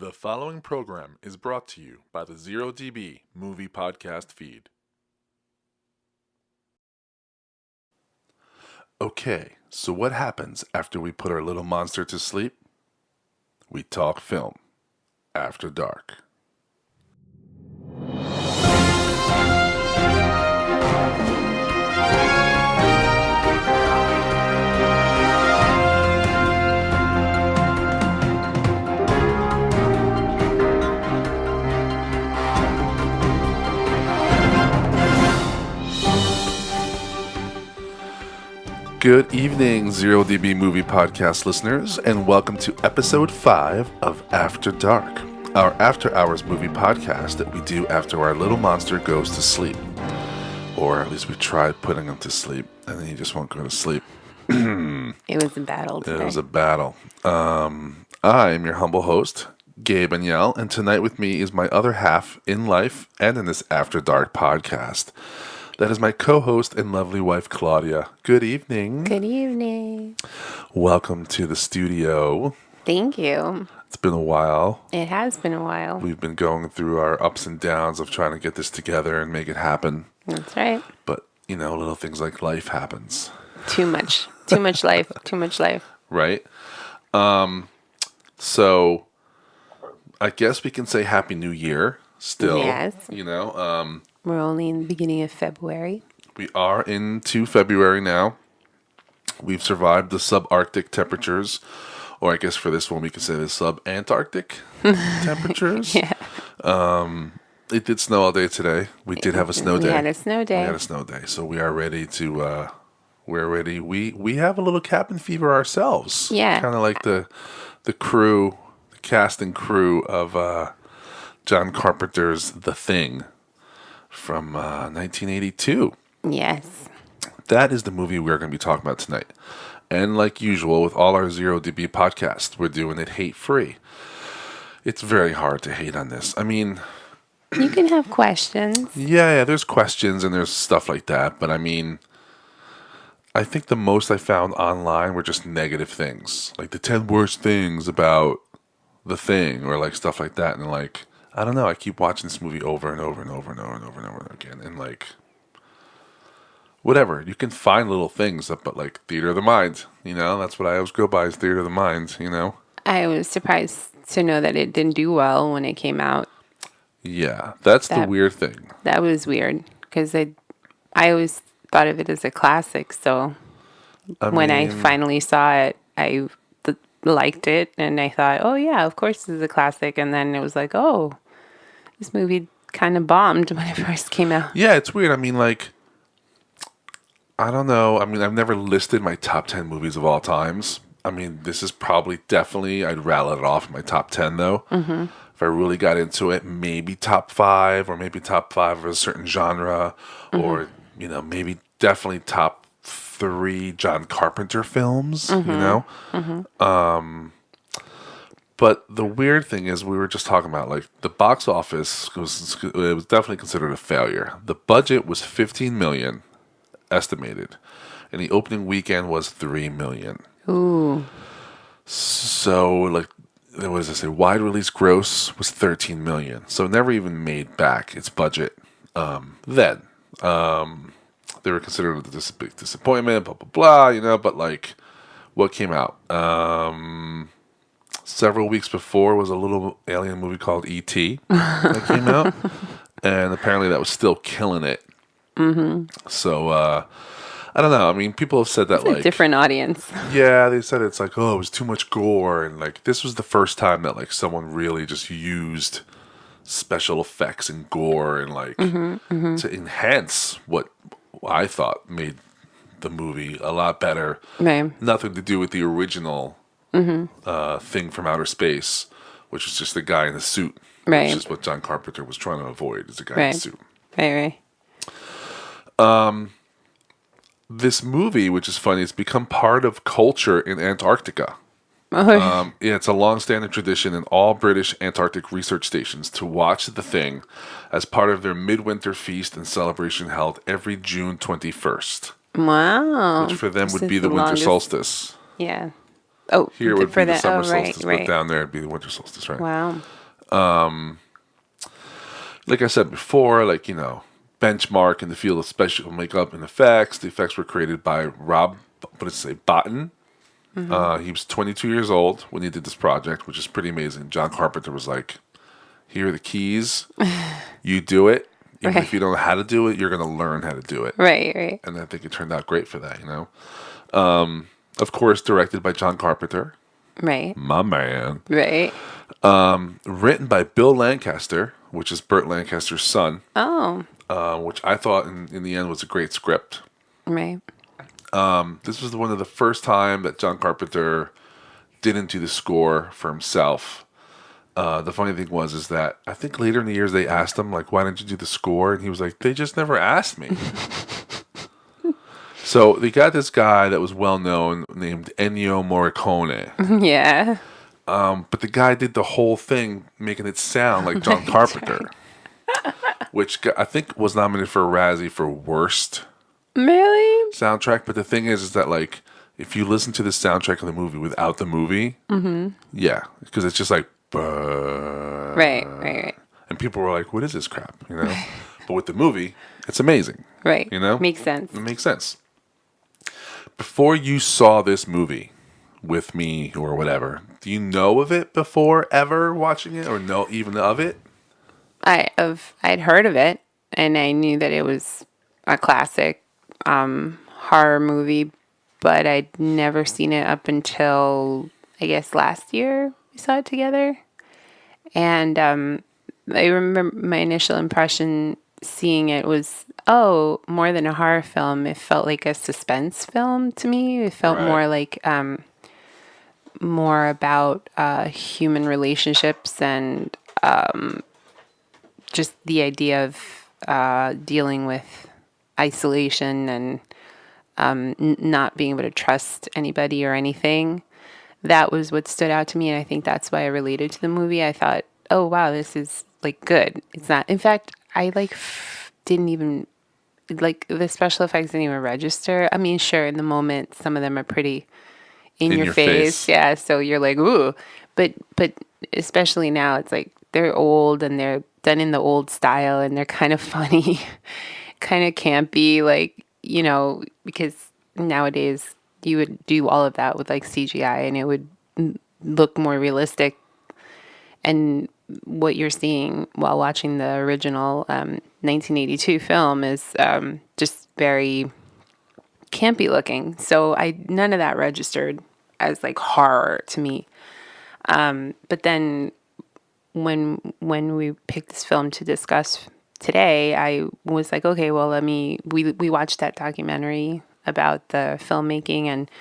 The following program is brought to you by the 0DB Movie Podcast feed. Okay, so what happens after we put our little monster to sleep? We talk film after dark. Good evening, 0DB Movie Podcast listeners, and welcome to episode 5 of After Dark, our after-hours movie podcast that we do after our little monster goes to sleep. Or at least we tried putting him to sleep, and then he just won't go to sleep. It was a battle today. It was a battle. I am your humble host, Gabriel Añel, and tonight with me is my other half in life and in this After Dark podcast. That is my co-host and lovely wife, Claudia. Good evening. Good evening. Welcome to the studio. Thank you. It's been a while. It has been a while. We've been going through our ups and downs of trying to get this together and make it happen. That's right. But, you know, little things like life happens. Too much. Too much life. Too much life. Right? So, I guess we can say Happy New Year still. Yes. You know, We're only in the beginning of February. we are into February now. We've survived the subarctic temperatures, or I guess for this one we could say the subantarctic temperatures. Yeah. It did snow all day today. We did have a snow day. We had a snow day. We had a snow day, so we are ready to. We're ready. We have a little cabin fever ourselves. Yeah. Kind of like the crew, the cast and crew of John Carpenter's The Thing from 1982. Yes. That is the movie we're going to be talking about tonight. And like usual, with all our 0DB podcasts, we're doing it hate-free. It's very hard to hate on this. I mean, You can have questions. yeah, there's questions and there's stuff like that. But I mean, I think the most I found online were just negative things. Like the 10 worst things about The Thing or like stuff like that. And like, I don't know, I keep watching this movie over and over and over and over and over and over again. And like, whatever. You can find little things, but like theater of the mind, you know, that's what I always go by is theater of the mind, you know. I was surprised to know that it didn't do well when it came out. Yeah, that's the weird thing. That was weird because I always thought of it as a classic. So when I finally saw it, I liked it and I thought, oh yeah, of course this is a classic. And then it was like, oh, this movie kind of bombed when it first came out. Yeah, it's weird. I mean, like, I don't know. I mean, I've never listed my top 10 movies of all times. I mean, this is probably definitely, I'd rattle it off in my top 10 though. Mm-hmm. If I really got into it, maybe top 5 or maybe top 5 of a certain genre or, you know, maybe definitely top 3 John Carpenter films, you know? Mm-hmm. But the weird thing is we were just talking about, like, the box office, it was definitely considered a failure. The budget was $15 million estimated, and the opening weekend was $3 million. Ooh. So, like, what does it say? Wide release gross was $13 million. So it never even made back its budget. Then they were considered a big disappointment, blah, blah, blah, you know, but like, what came out? Several weeks before was a little alien movie called E.T. that came out. And apparently that was still killing it. Mm-hmm. So, I don't know. I mean, people have said that It's a different audience. Yeah, they said it's like, oh, it was too much gore. And like, this was the first time that like someone really just used special effects and gore and like to enhance what I thought made the movie a lot better. Right. Nothing to do with the original thing from outer space, which was just the guy in the suit. Right. Which is what John Carpenter was trying to avoid, is a guy in the suit. Right. This movie, which is funny, it's become part of culture in Antarctica. Yeah, it's a long-standing tradition in all British Antarctic research stations to watch The Thing as part of their midwinter feast and celebration held every June 21st. Wow. Which for them This would is be the winter longest. solstice. Yeah. Oh, Here it would for be the the summer oh right, solstice, but right. down there it'd be the winter solstice, right? Wow. Like I said before, like, benchmark in the field of special makeup and effects. The effects were created by Rob, what did it say, Botton. He was 22 years old when he did this project, which is pretty amazing. John Carpenter was like, here are the keys. You do it. Even Right. if you don't know how to do it, you're going to learn how to do it. Right, right, And I think it turned out great for that. Of course, directed by John Carpenter, right, my man. right. Written by Bill Lancaster, which is Burt Lancaster's son, Oh, which I thought in the end was a great script. right. This was one of the first time that John Carpenter didn't do the score for himself. The funny thing is that I think later in the years they asked him, like, why didn't you do the score? And he was like, they just never asked me. So they got this guy that was well known named Ennio Morricone. Yeah. But the guy did the whole thing making it sound like John Carpenter, which I think was nominated for a Razzie for worst Really? soundtrack. But the thing is that, like, if you listen to the soundtrack of the movie without the movie, yeah, because it's just like, Right, right, and people were like, what is this crap, But with the movie, it's amazing, right. Makes sense. It makes sense. Before you saw this movie with me or whatever, do you know of it before ever watching it, or know even of it? I'd heard of it, and I knew that it was a classic horror movie, but I'd never seen it up until I guess last year we saw it together. And I remember my initial impression seeing it was, oh, more than a horror film. It felt like a suspense film to me. It felt Right. more like more about human relationships and just the idea of dealing with isolation and not being able to trust anybody or anything. That was what stood out to me, and I think that's why I related to the movie. I thought, oh wow, this is like good. It's not. In fact, I didn't even like the special effects didn't even register. I mean, sure, in the moment, some of them are pretty in your face. Yeah, so you're like, ooh, but especially now, it's like they're old and they're done in the old style, and they're kind of funny, kind of campy, like because nowadays you would do all of that with like CGI and it would look more realistic. And what you're seeing while watching the original 1982 film is just very campy looking. So none of that registered as like horror to me. But then when we picked this film to discuss today, I was like, okay, well, we watched that documentary about the filmmaking, and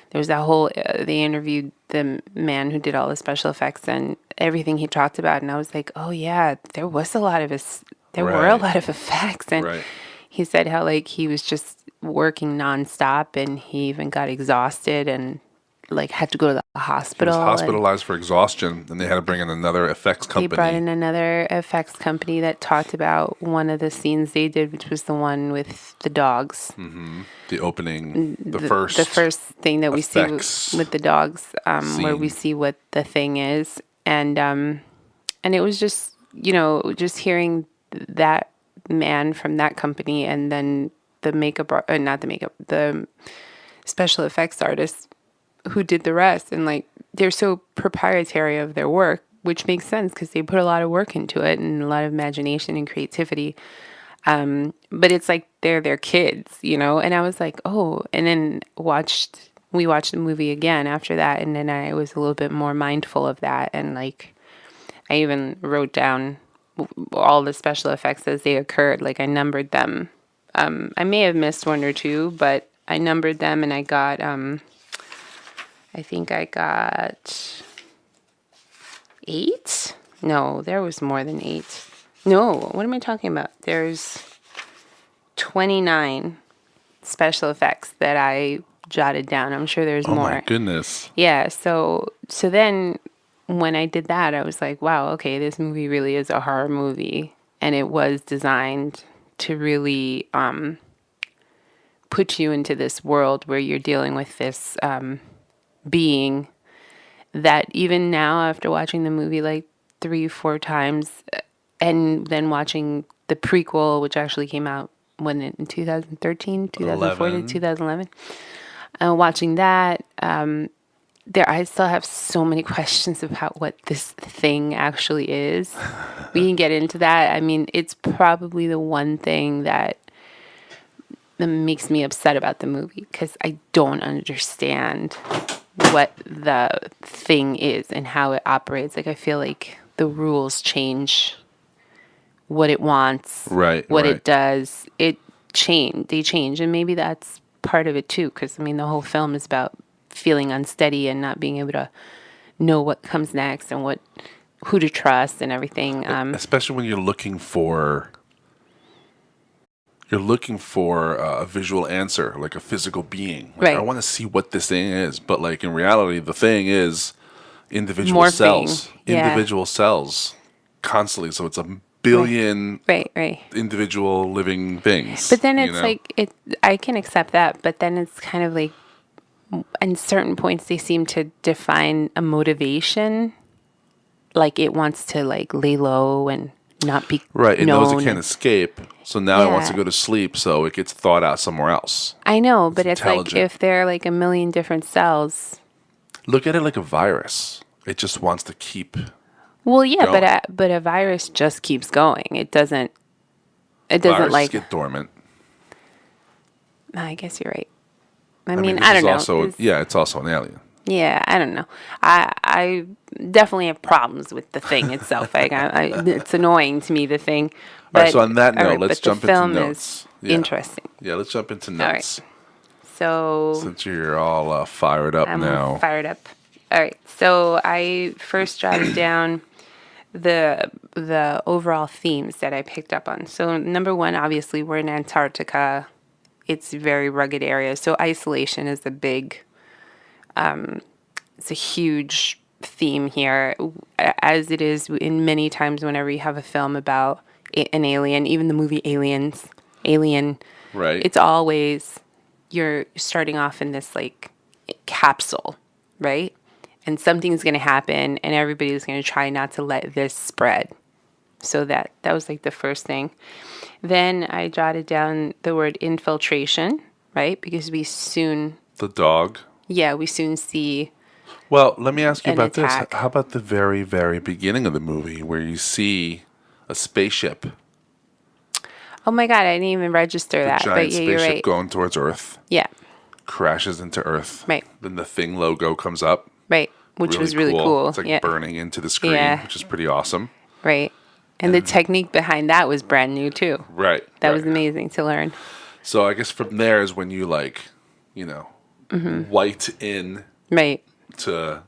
there was that whole, they interviewed the man who did all the special effects and everything he talked about. And I was like, oh yeah, there were a lot of effects. And Right. he said how like he was just working nonstop and he even got exhausted and like had to go to the He hospital. was hospitalized for exhaustion, and they had to bring in another effects They company. brought in another effects company that talked about one of the scenes they did, which was the one with the dogs. The opening, the The first thing that we see effects with the dogs, where we scene. see what the thing is, and it was just just hearing that man from that company, and then the the special effects artists who did the rest, and like they're so proprietary of their work, which makes sense because they put a lot of work into it and a lot of imagination and creativity. But it's like they're their kids, and I was like, oh, and then we watched the movie again after that, and then I was a little bit more mindful of that, and like I even wrote down all the special effects as they occurred, like I numbered them. I may have missed one or two, but I numbered them, and I got I think I got 8. No, there was more than 8. No, what am I talking about? There's 29 special effects that I jotted down. I'm sure there's more. Oh my goodness. Yeah, so then when I did that, I was like, wow, okay, this movie really is a horror movie, and it was designed to really put you into this world where you're dealing with this being that even now, after watching the movie like 3, 4 times, and then watching the prequel, which actually came out when in 2013, 2004 to 11. 2011, watching that, I still have so many questions about what this thing actually is. We can get into that. I mean, it's probably the one thing that makes me upset about the movie because I don't understand what the thing is and how it operates. Like, I feel like the rules change what it wants, Right. what it does. They change, and maybe that's part of it too. Because I mean, the whole film is about feeling unsteady and not being able to know what comes next and who to trust and everything. Especially when you're looking for a visual answer, like a physical being. Like, Right. I want to see what this thing is, but like in reality, the thing is individual cells, Yeah. individual cells, constantly. So it's a billion Right. individual living things. But then it's like I can accept that, but then it's kind of like, in certain points, they seem to define a motivation, like it wants to like lay low and not be right. It known. knows it can't escape, so now it wants to Yeah. go to sleep, so it gets thought out somewhere else. I know, but it's like intelligent. if there are like a million different cells. Look at it like a virus. It just wants to keep. Well, yeah, going. but a virus just keeps going. It doesn't. It doesn't Viruses like. get dormant. I guess you're right. I This mean, I is don't know. also it's also an alien. Yeah, I don't know. I definitely have problems with the thing itself. Like, it's annoying to me, the thing. All right, so on that note, all right, let's but the jump into film notes. is interesting. Yeah, let's jump into right. notes. So Since you're all fired up I'm now. fired up. All right. So I first jotted down the overall themes that I picked up on. So number one, obviously, we're in Antarctica. It's a very rugged area. So isolation is it's a huge theme here, as it is in many times whenever you have a film about an alien, even the movie Alien. Right. It's always, you're starting off in this like capsule, right? And something's going to happen and everybody's going to try not to let this spread. So that was like the first thing. Then I jotted down the word infiltration, right? Because we soon see. Well, let me ask you an about attack. this. How about the very, very beginning of the movie where you see a spaceship? Oh my God, I didn't even register The that. giant But yeah, you're spaceship right. going towards Earth. Yeah, Crashes into Earth. Right. Then the Thing logo comes up. right. Which was really cool. It's like yeah, burning into the screen, Yeah. which is pretty awesome. right. And the technique behind that was brand new too. Right. That right. was amazing to learn. So I guess from there is when you white in Right. to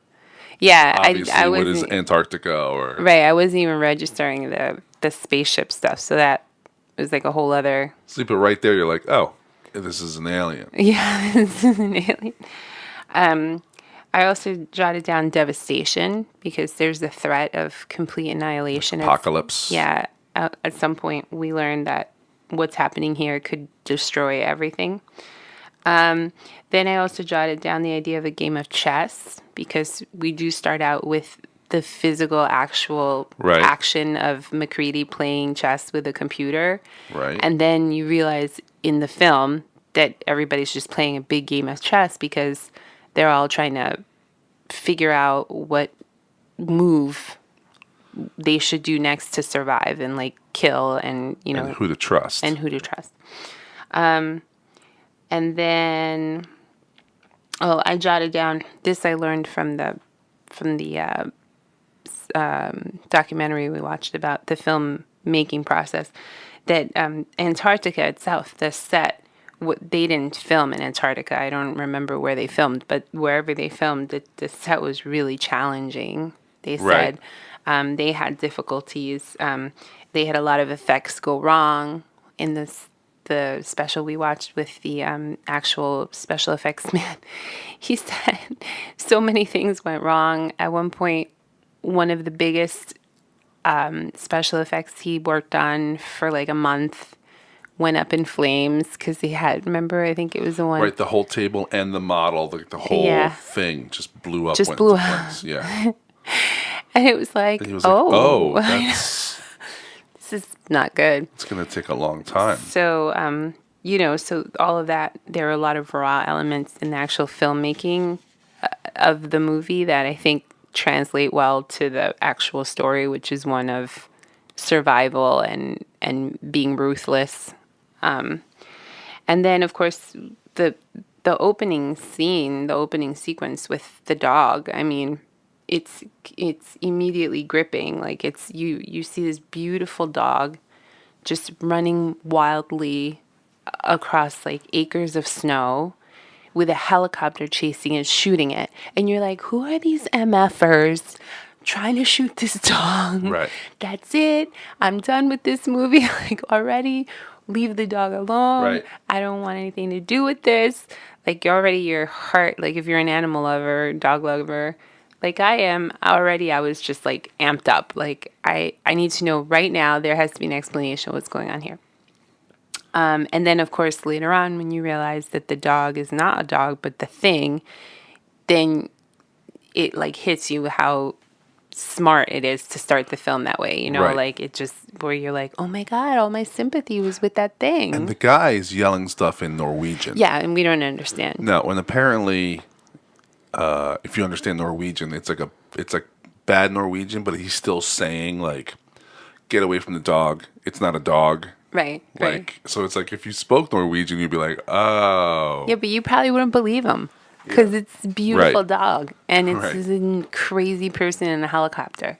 Yeah, obviously I what is wasn't Antarctica or right. I wasn't even registering the spaceship stuff. So that was like a whole other. see, but right there you're like, oh, this is an alien. Yeah, this is an alien. I also jotted down devastation because there's the threat of complete annihilation. Apocalypse. Yeah, at some point we learned that what's happening here could destroy everything. Then I also jotted down the idea of a game of chess because we do start out with the physical, actual Right. action of McCready playing chess with a computer. Right. And then you realize in the film that everybody's just playing a big game of chess because they're all trying to figure out what move they should do next to survive and like kill and and who to trust. and who to trust. And then I jotted down this. I learned from the documentary we watched about the film making process that Antarctica itself, the set, they didn't film in Antarctica. I don't remember where they filmed, but wherever they filmed, the set was really challenging. They said they had difficulties. They had a lot of effects go wrong in the special we watched with the actual special effects man. He said so many things went wrong. At one point, one of the biggest special effects he worked on for like a month went up in flames because they had, remember, I think it was the one. Right, the whole table and the model, the whole thing just blew up. Just went blew into up. flames. Yeah. And it was like, And he was like, oh, this is not good. it's going to take a long time. So, so all of that, there are a lot of raw elements in the actual filmmaking of the movie that I think translate well to the actual story, which is one of survival and being ruthless. And then, of course, the opening scene, the opening sequence with the dog. I mean, it's immediately gripping. Like you see this beautiful dog just running wildly across like acres of snow with a helicopter chasing it, shooting it. And you're like, who are these MFers trying to shoot this dog? Right. That's it. I'm done with this movie. Like, already, leave the dog alone. Right. I don't want anything to do with this. Like, your heart, like if you're an animal lover, dog lover, like I am, already I was just like amped up. Like, I need to know right now, there has to be an explanation of what's going on here. And then, of course, later on, when you realize that the dog is not a dog, but the thing, then it like hits you how smart it is to start the film that way. Right. Like it just, where you're like, oh my God, all my sympathy was with that thing. And the guy is yelling stuff in Norwegian. Yeah, and we don't understand. No, and apparently, if you understand Norwegian, it's like bad Norwegian, but he's still saying like, "Get away from the dog. It's not a dog." Right. Like, so it's like if you spoke Norwegian, you'd be like, "Oh." Yeah, but you probably wouldn't believe him because it's a beautiful dog and it's a crazy person in a helicopter.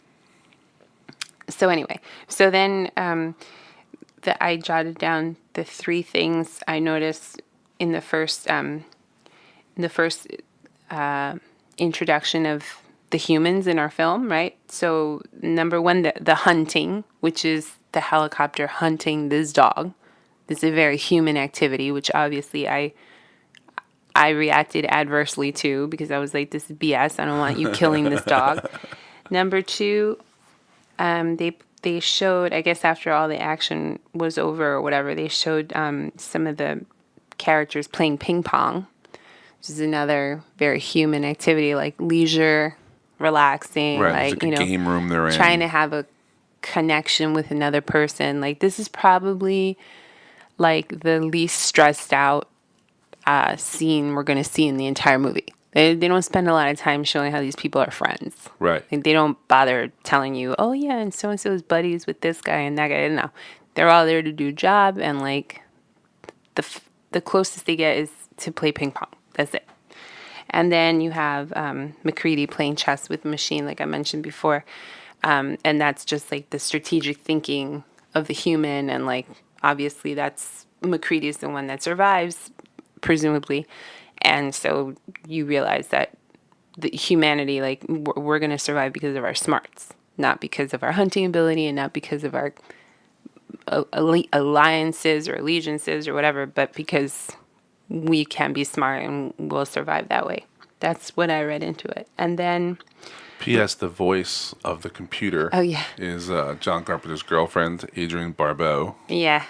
So anyway, so then I jotted down the 3 things I noticed in the first introduction of the humans in our film, right? So number 1, the hunting, which is the helicopter hunting this dog. This is a very human activity, which obviously I reacted adversely to because I was like, this is BS. I don't want you killing this dog. Number 2, they showed, I guess after all the action was over or whatever, they showed some of the characters playing ping pong, which is another very human activity, like leisure, relaxing, Right, like a game room they're in. Trying to have a connection with another person. Like this is probably like the least stressed out scene we're going to see in the entire movie. They don't spend a lot of time showing how these people are friends. Right. Like they don't bother telling you, oh yeah, and so is buddies with this guy and that guy. No, they're all there to do a job, and like the closest they get is to play ping pong. That's it. And then you have McCready playing chess with the machine, like I mentioned before. And that's just like the strategic thinking of the human. And like, obviously that's McCready is the one that survives, presumably. And so you realize that the humanity, like we're going to survive because of our smarts, not because of our hunting ability and not because of our alliances or allegiances or whatever, but because we can be smart and we'll survive that way. That's what I read into it. And then P.S. The voice of the computer is John Carpenter's girlfriend, Adrienne Barbeau. Yeah.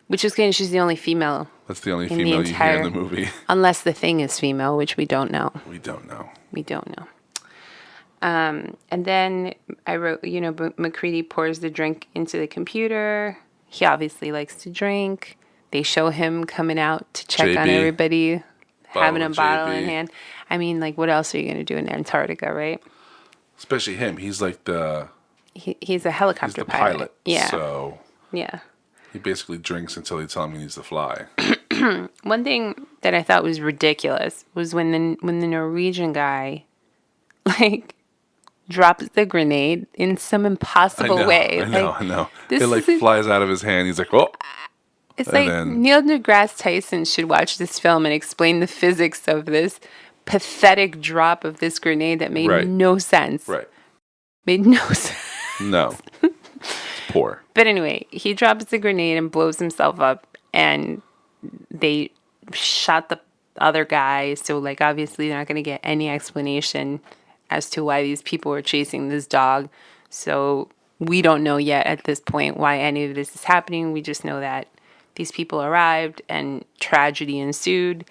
Which is good. She's the only female. That's the only female you hear in the movie. Unless the thing is female, which we don't know. We don't know. And then I wrote, McCready pours the drink into the computer. He obviously likes to drink. They show him coming out to check on everybody, having a bottle in hand. I mean, like, what else are you going to do in Antarctica, right? Especially him. He's like he's a helicopter pilot. Yeah. So yeah. He basically drinks until they tell him he needs to fly. One thing that I thought was ridiculous was when the Norwegian guy, like, drops the grenade in some impossible way. I know. It like flies out of his hand. He's like, oh. It's like Neil deGrasse Tyson should watch this film and explain the physics of this pathetic drop of this grenade that made no sense. Right. Made no sense. No. It's poor. But anyway, he drops the grenade and blows himself up, and they shot the other guy. So, like, obviously they're not going to get any explanation as to why these people were chasing this dog. So we don't know yet at this point why any of this is happening. We just know that these people arrived and tragedy ensued,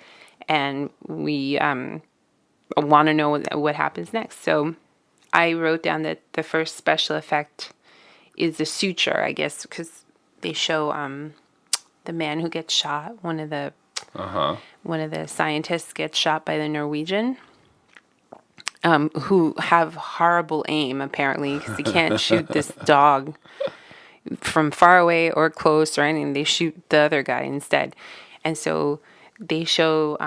and we want to know what happens next. So I wrote down that the first special effect is the suture, I guess, because they show the man who gets shot. One of the scientists gets shot by the Norwegian, who have horrible aim apparently, because they can't shoot this dog from far away or close or anything. They shoot the other guy instead, and so they show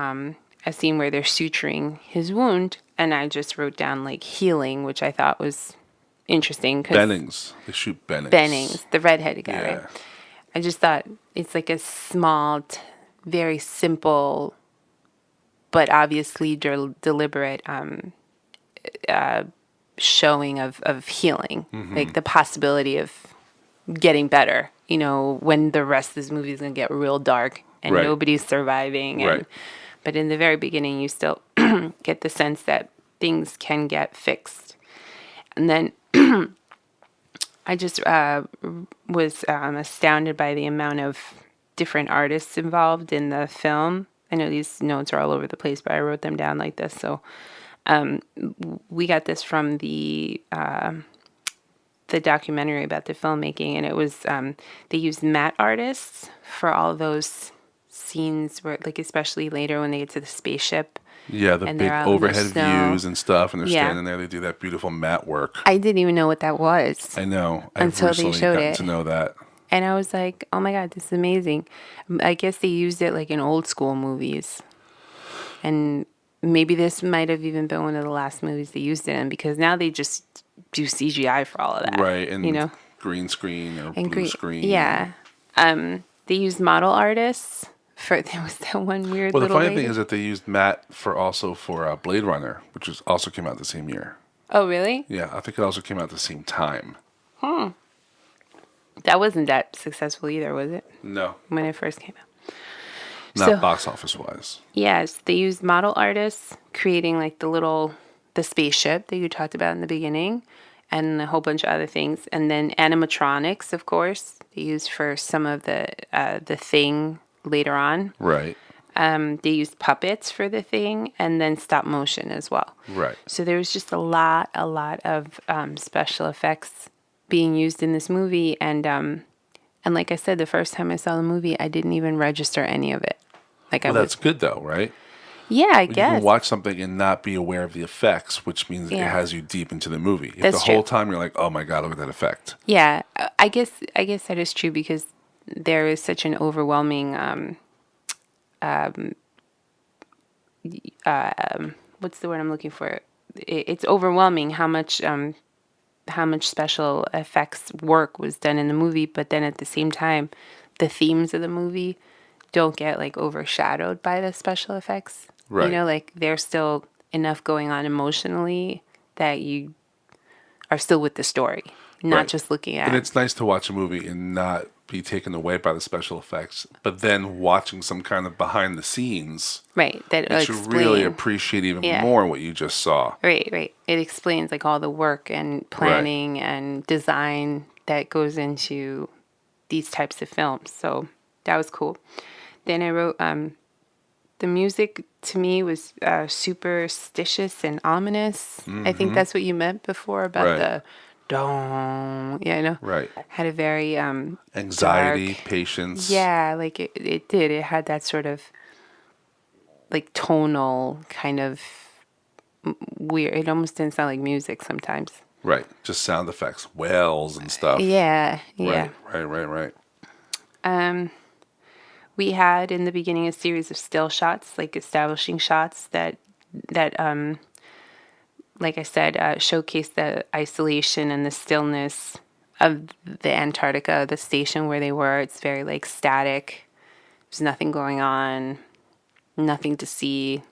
a scene where they're suturing his wound, and I just wrote down like healing, which I thought was interesting. Bennings. They shoot Bennings. Bennings, the redheaded guy, right? I just thought it's like a small, very simple, but obviously deliberate showing of healing, like the possibility of getting better, when the rest of this movie is going to get real dark and nobody's surviving. But in the very beginning, you still get the sense that things can get fixed. And then I just was astounded by the amount of different artists involved in the film. I know these notes are all over the place, but I wrote them down like this. So we got this from the documentary about the filmmaking, and it was they used matte artists for all those scenes where, like, especially later when they get to the spaceship. Yeah, the big overhead views and stuff, and they're standing there. They do that beautiful matte work. I didn't even know what that was. I know. Until they showed it. To know that. And I was like, oh my God, this is amazing. I guess they used it like in old school movies. And maybe this might have even been one of the last movies they used it in, because now they just do CGI for all of that. Right, and green screen or blue screen. Yeah. They used model artists. There was that one weird Well, the little funny lady. thing is that they used matte for Blade Runner, which also came out the same year. Oh, really? Yeah, I think it also came out at the same time. That wasn't that successful either, was it? No. When it first came out. Not box office wise. Yes, they used model artists creating like the spaceship that you talked about in the beginning, and a whole bunch of other things. And then animatronics, of course, they used for some of the thing later on. Right. They used puppets for the thing, and then stop motion as well. Right. So there was just a lot of special effects being used in this movie, and like I said, the first time I saw the movie, I didn't even register any of it. That's good though, right? Yeah, I You guess. can watch something and not be aware of the effects, which means it has you deep into the movie. If That's the whole true. time you're like, oh my God, look at that effect. Yeah, I guess that is true, because there is such an overwhelming what's the word I'm looking for? It's overwhelming how much special effects work was done in the movie, but then at the same time, the themes of the movie don't get like overshadowed by the special effects. Right. Like there's still enough going on emotionally that you are still with the story, not just looking at. And it's nice to watch a movie and not be taken away by the special effects, but then watching some kind of behind the scenes. Right. That makes you really appreciate even more what you just saw. Right. It explains like all the work and planning and design that goes into these types of films. So that was cool. Then I wrote, the music to me was superstitious and ominous. I think that's what you meant before about the dong. Yeah, I know. Right. Had a very anxiety, dark, patience. Yeah, like it did. It had that sort of like tonal kind of weird. It almost didn't sound like music sometimes. Right. Just sound effects, whales and stuff. Yeah. Right. We had in the beginning a series of still shots, like establishing shots that like I said, showcased the isolation and the stillness of the Antarctica, the station where they were. It's very like static. There's nothing going on, nothing to see.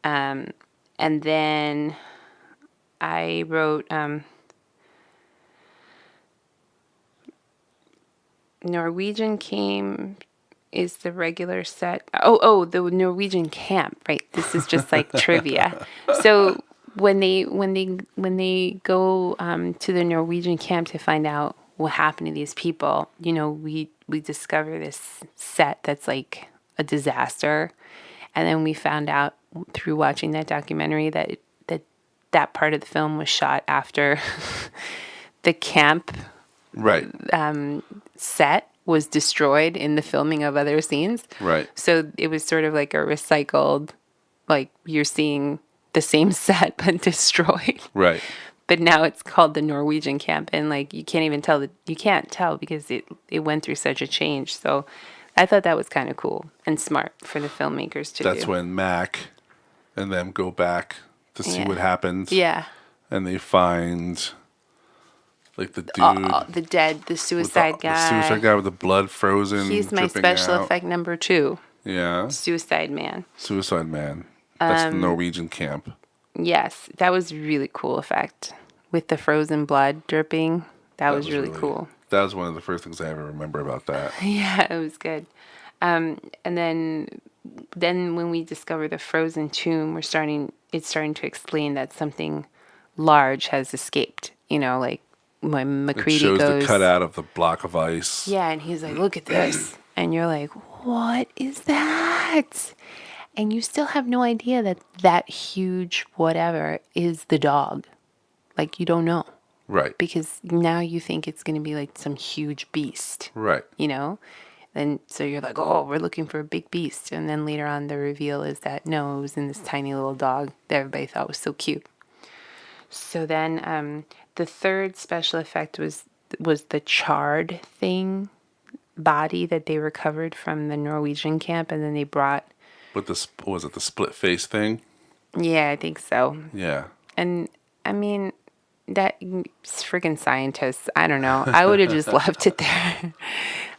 And then I wrote Norwegian is the regular set. Oh, the Norwegian camp, right? This is just like trivia. So when they go to the Norwegian camp to find out what happened to these people, we we discover this set that's like a disaster, and then we found out through watching that documentary that part of the film was shot after the camp Right. set was destroyed in the filming of other scenes. Right. So it was sort of like a recycled, like you're seeing the same set but destroyed. Right. But now it's called the Norwegian camp, and like you can't tell because it went through such a change. So I thought that was kind of cool and smart for the filmmakers to do. That's when Mac and them go back to see what happened. Yeah. And they find like the dude, the suicide guy. the suicide guy with the blood frozen. He's my special effect number 2. Yeah. Suicide Man. Suicide Man. That's the Norwegian camp. Yes, that was a really cool effect with the frozen blood dripping. That was really cool. That was one of the first things I ever remember about that. Yeah, it was good. And then when we discover the frozen tomb, it's starting to explain that something large has escaped. You know, like when McCready It shows goes, the cutout of the block of ice. yeah, and he's like, "Look at this," and you're like, "What is that?" And you still have no idea that huge whatever is the dog. Like, you don't know. Right. Because now you think it's going to be like some huge beast. Right. You know? And so you're like, oh, we're looking for a big beast. And then later on, the reveal is that no, it was in this tiny little dog that everybody thought was so cute. So then the third special effect was the charred thing body that they recovered from the Norwegian camp. And then they brought... With was it the split face thing? Yeah, I think so. Yeah. And I mean, that freaking scientists, I don't know. I would have just left it there.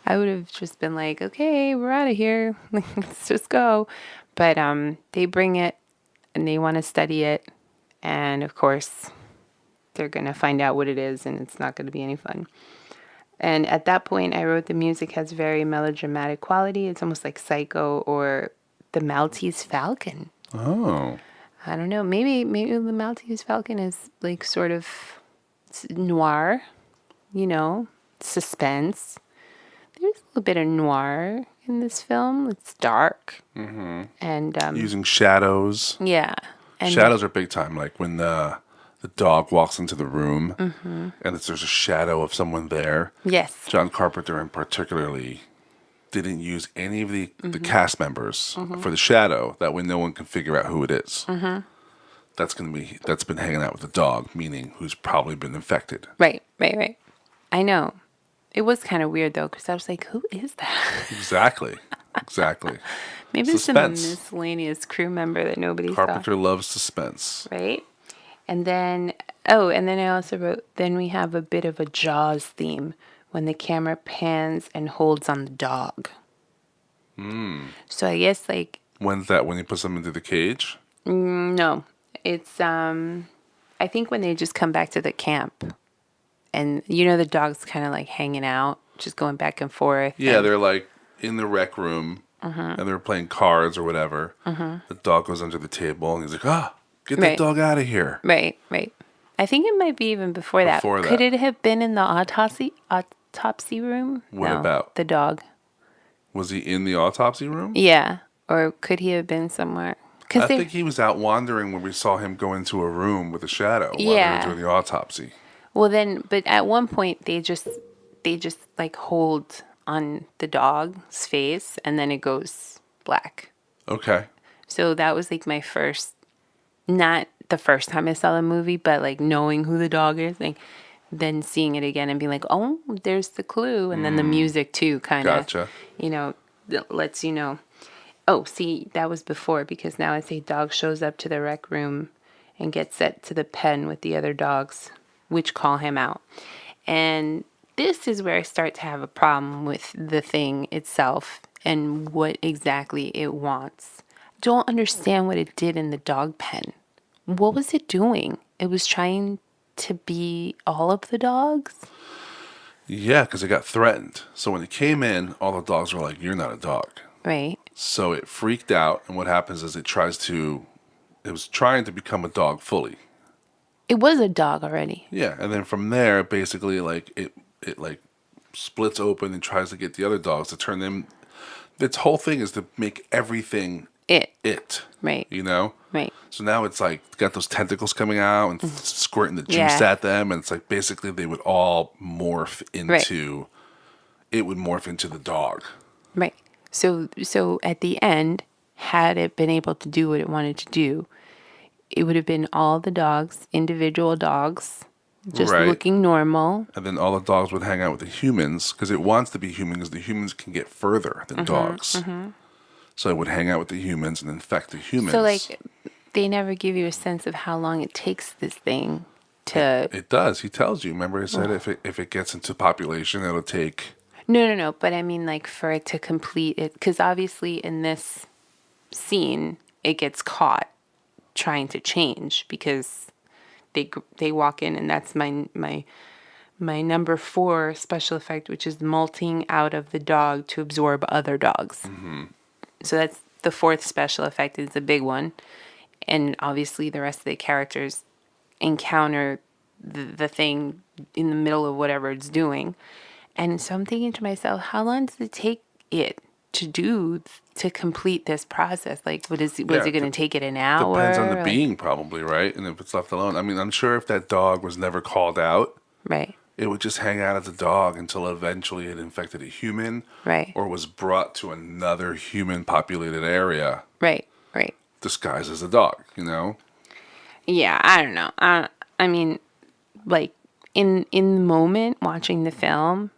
I would have just been like, okay, we're out of here. Let's just go. But they bring it and they want to study it. And of course, they're going to find out what it is, and it's not going to be any fun. And at that point, I wrote the music has very melodramatic quality. It's almost like Psycho or The Maltese Falcon. Oh. I don't know. Maybe The Maltese Falcon is like sort of noir, you know, suspense. There's a little bit of noir in this film. It's dark. Mm-hmm. And using shadows. Yeah. And shadows are big time. Like when the dog walks into the room and there's a shadow of someone there. Yes. John Carpenter in particularly didn't use any of the cast members for the shadow. That way no one can figure out who it is. Mm-hmm. That's been hanging out with the dog, meaning who's probably been infected. Right. I know. It was kind of weird though, because I was like, who is that? Exactly. Maybe it's some miscellaneous crew member that nobody saw. Carpenter loves suspense. Right? And then I also wrote, then we have a bit of a Jaws theme when the camera pans and holds on the dog. So I guess like... When's that? When he puts them into the cage? No. It's, I think when they just come back to the camp. And, you know, the dog's kind of like hanging out, just going back and forth. Yeah, they're like in the rec room and they're playing cards or whatever. The dog goes under the table and he's like, get that dog out of here. Right. I think it might be even before that. Could it have been in the autopsy room? What about? The dog. Was he in the autopsy room? Yeah. Or could he have been somewhere? I think he was out wandering when we saw him go into a room with a shadow while they were doing the autopsy. Well then, but at one point they just like hold on the dog's face and then it goes black. Okay. So that was like my first, not the first time I saw the movie, but like knowing who the dog is, like then seeing it again and being like, oh, there's the clue. And then the music too kind of, Gotcha. you know, lets you know. Oh, see, that was before, because now I say dog shows up to the rec room and gets set to the pen with the other dogs, which call him out. And this is where I start to have a problem with the thing itself and what exactly it wants. I don't understand what it did in the dog pen. What was it doing? It was trying to be all of the dogs? Yeah, because it got threatened. So when it came in, all the dogs were like, you're not a dog. Right. So it freaked out, and what happens is it was trying to become a dog fully. It was a dog already. Yeah, and then from there, basically, like it like splits open and tries to get the other dogs to turn them. Its whole thing is to make everything it. Right. You know? Right. So now it's like got those tentacles coming out and squirting the juice at them, and it's like basically they would all morph into it would morph into the dog. Right. So at the end, had it been able to do what it wanted to do, it would have been all the dogs, individual dogs, just looking normal. And then all the dogs would hang out with the humans because it wants to be human because the humans can get further than dogs. So it would hang out with the humans and infect the humans. So like they never give you a sense of how long it takes this thing to... It does. He tells you. Remember he said if it gets into population, it'll take... No. But I mean like for it to complete it. Because obviously in this scene, it gets caught trying to change because they walk in, and that's my number 4 special effect, which is molting out of the dog to absorb other dogs. So that's the 4th special effect. Is a big one, and obviously the rest of the characters encounter the thing in the middle of whatever it's doing, and so I'm thinking to myself, how long does it take it to complete this process? Like, was it going to take it an hour? Depends on the being, probably, right? And if it's left alone. I mean, I'm sure if that dog was never called out, right, it would just hang out as a dog until eventually it infected a human, right, or was brought to another human-populated area, right, disguised as a dog. You know? Yeah, I don't know. I mean, like in the moment watching the film,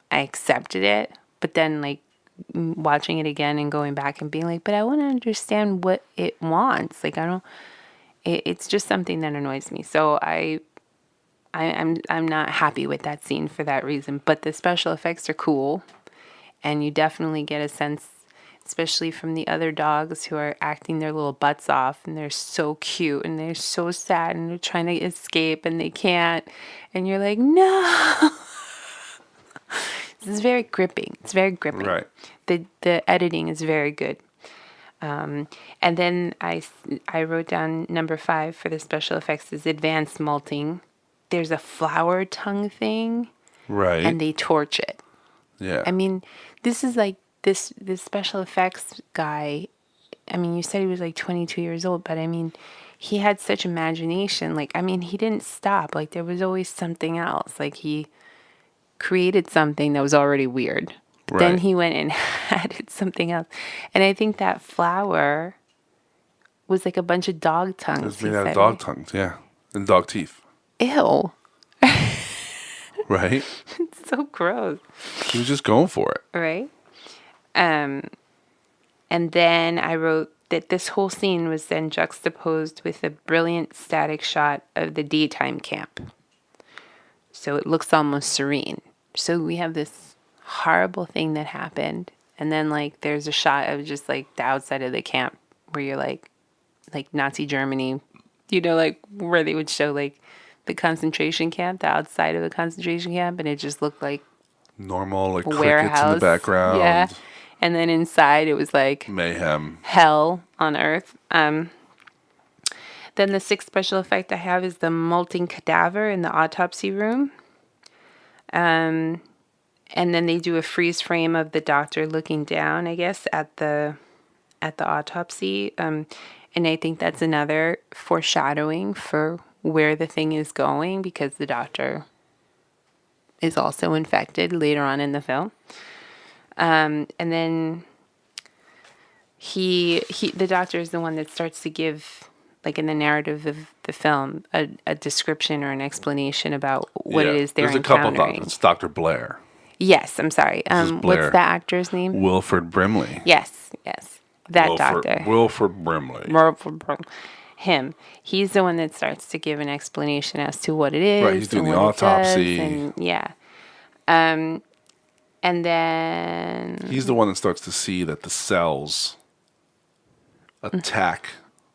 I accepted it, but then like watching it again and going back and being like, but I want to understand what it wants. Like I don't. It's just something that annoys me. So I'm not happy with that scene for that reason. But the special effects are cool, and you definitely get a sense, especially from the other dogs who are acting their little butts off, and they're so cute and they're so sad and they're trying to escape and they can't, and you're like, no. This is very gripping. It's very gripping. Right. The editing is very good. And then I wrote down number 5 for the special effects is advanced molting. There's a flower tongue thing. Right. And they torch it. Yeah. I mean, this is like this special effects guy. I mean, you said he was like 22 years old, but I mean, he had such imagination. Like, I mean, he didn't stop. Like, there was always something else. Like, he created something that was already weird. Right. Then he went and added something else. And I think that flower was like a bunch of dog tongues. It was made out of dog tongues, yeah. And dog teeth. Ew. Right? It's so gross. He was just going for it. Right? And then I wrote that this whole scene was then juxtaposed with a brilliant static shot of the daytime camp. So it looks almost serene. So we have this horrible thing that happened, and then like there's a shot of just like the outside of the camp where you're like Nazi Germany, you know, like where they would show like the concentration camp, the outside of the concentration camp, and it just looked like normal, like warehouse crickets in the background. Yeah. And then inside it was like mayhem, hell on earth. Then the 6th special effect I have is the molting cadaver in the autopsy room. And then they do a freeze frame of the doctor looking down, I guess, at the autopsy. And I think that's another foreshadowing for where the thing is going, because the doctor is also infected later on in the film. And then the doctor is the one that starts to give, like in the narrative of the film, a description or an explanation about what it is they're encountering. There's a couple doctors. It's Dr. Blair. Yes, I'm sorry. What's the actor's name? Wilford Brimley. Yes. That doctor. Wilford Brimley. Him. He's the one that starts to give an explanation as to what it is. Right, he's doing the autopsy. And then he's the one that starts to see that the cells attack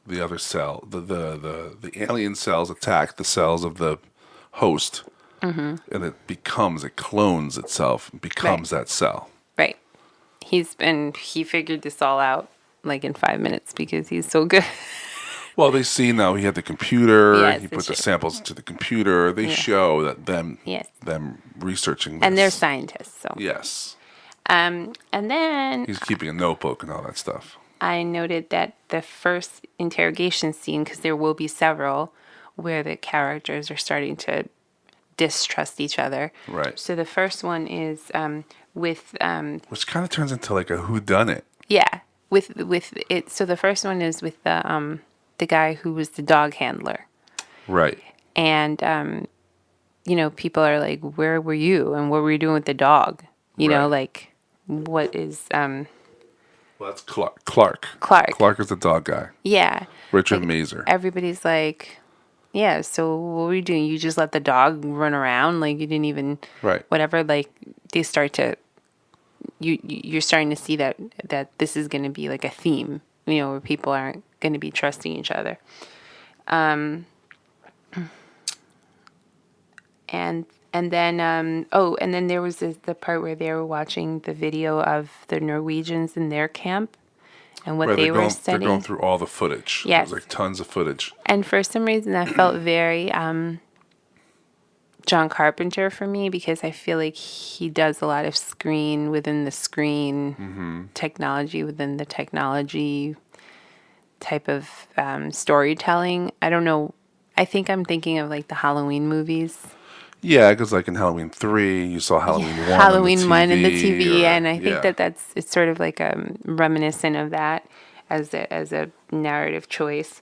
the other cell. The alien cells attack the cells of the host. Mm-hmm. And it clones itself and becomes that cell. Right. He figured this all out like in 5 minutes because he's so good. Well, they see now he had the computer. Yes, He they put the show. samples into the computer. They Yeah. show that them Yes. researching this. And they're scientists, so. Yes. And then He's keeping a notebook and all that stuff. I noted that the first interrogation scene, because there will be several, where the characters are starting to distrust each other. Right. So the first one is with Which kind of turns into like a whodunit. yeah, with it. So the first one is with the guy who was the dog handler, Right. and people are like, "Where were you? And what were you doing with the dog?" You know, Right. like, what is Well, that's Clark. Clark. Clark. Clark is the dog guy. Yeah, Richard like, Mazer. everybody's like, yeah, so what were you doing? You just let the dog run around, like you didn't even Right. whatever. Like they start to you're starting to see that this is going to be like a theme, where people aren't going to be trusting each other. And then and then there was the part where they were watching the video of the Norwegians in their camp and what Right, they were they're studying. going through all the footage. Yes. There's like tons of footage. And for some reason, that felt very John Carpenter for me, because I feel like he does a lot of screen within the screen, technology within the technology type of storytelling. I don't know. I think I'm thinking of like the Halloween movies. Yeah, because like in Halloween 3, you saw Halloween 1 Halloween on 1 in the TV. TV, or- and I think yeah. it's sort of like reminiscent of that as a narrative choice.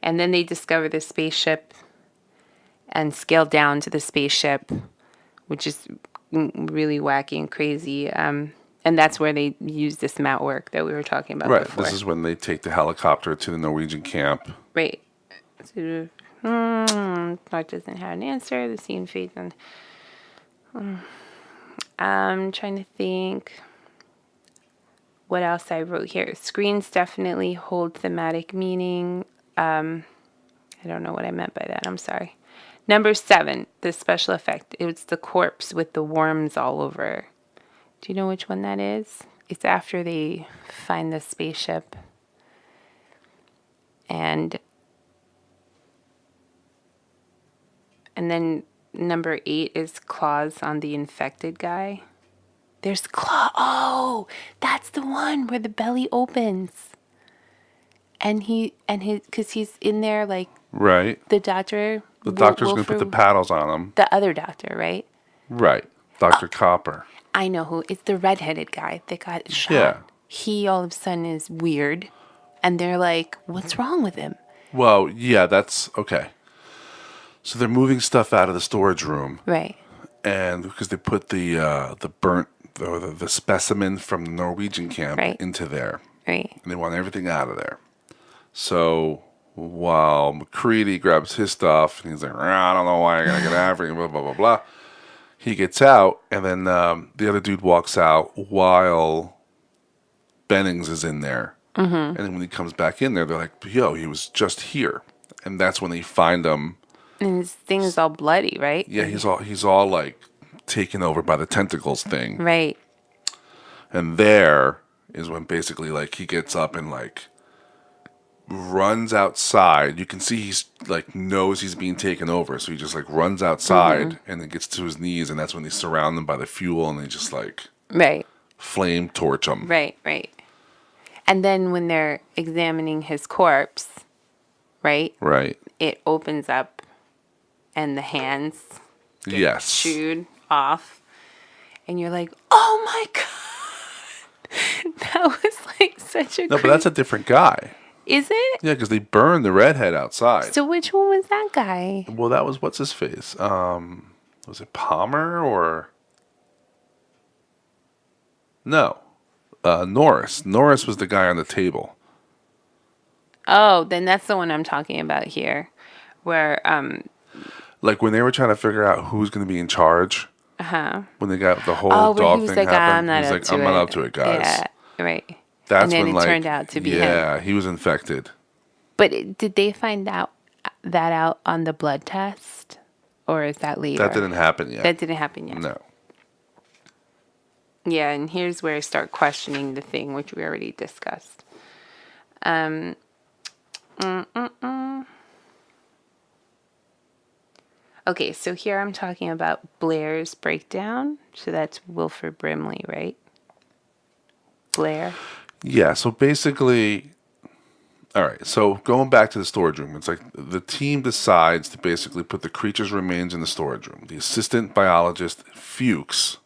And then they discover the spaceship and scale down to the spaceship, which is really wacky and crazy. And that's where they use this mat work that we were talking about Right. before. This is when they take the helicopter to the Norwegian camp. Right. So, Clark doesn't have an answer. The scene fades on. I'm trying to think what else I wrote here. Screens definitely hold thematic meaning. I don't know what I meant by that. I'm sorry. Number 7, the special effect. It was the corpse with the worms all over. Do you know which one that is? It's after they find the spaceship. And then number 8 is claws on the infected guy. There's claw. Oh, that's the one where the belly opens. And because he's in there like Right. the doctor. The doctor's going to put the paddles on him. The other doctor, right? Right. Dr. Copper. I know who. It's the redheaded guy that got shot. Yeah. He all of a sudden is weird. And they're like, what's wrong with him? Well, yeah, that's okay. So they're moving stuff out of the storage room. Right. And because they put the burnt, or the specimen from the Norwegian camp Right. into there. Right. And they want everything out of there. So while McCready grabs his stuff, and he's like, I don't know why I gotta get everything, blah, blah, blah, blah. He gets out, and then the other dude walks out while Bennings is in there. Mm-hmm. And then when he comes back in there, they're like, yo, he was just here. And that's when they find him. And his thing is all bloody, right? Yeah, he's all like taken over by the tentacles thing. Right. And there is when basically like he gets up and like runs outside. You can see he's like knows he's being taken over, so he just like runs outside and then gets to his knees, and that's when they surround him by the fuel and they just like Right. flame torch him. Right. Right. And then when they're examining his corpse, right? Right. It opens up and the hands get Yes. chewed off. And you're like, oh my God. That was like such a No, but that's a different guy. Is it? Yeah, because they burned the redhead outside. So which one was that guy? Well, that was what's his face? Was it Palmer or no? Norris. Norris was the guy on the table. Oh, then that's the one I'm talking about here. Where Like when they were trying to figure out who's going to be in charge. When they got the whole where dog he was thing like, happened, I'm he's not like, up to I'm it. not up to it, guys. Yeah, right. That's and then when it like turned out to be him. yeah, he was infected. But did they find out on the blood test, or is that later? That didn't happen yet. That didn't happen yet. No. Yeah, and here's where I start questioning the thing, which we already discussed. Okay, so here I'm talking about Blair's breakdown. So that's Wilford Brimley, right? Blair. Yeah, so basically, all right, so going back to the storage room, it's like the team decides to basically put the creature's remains in the storage room. The assistant biologist, Fuchs,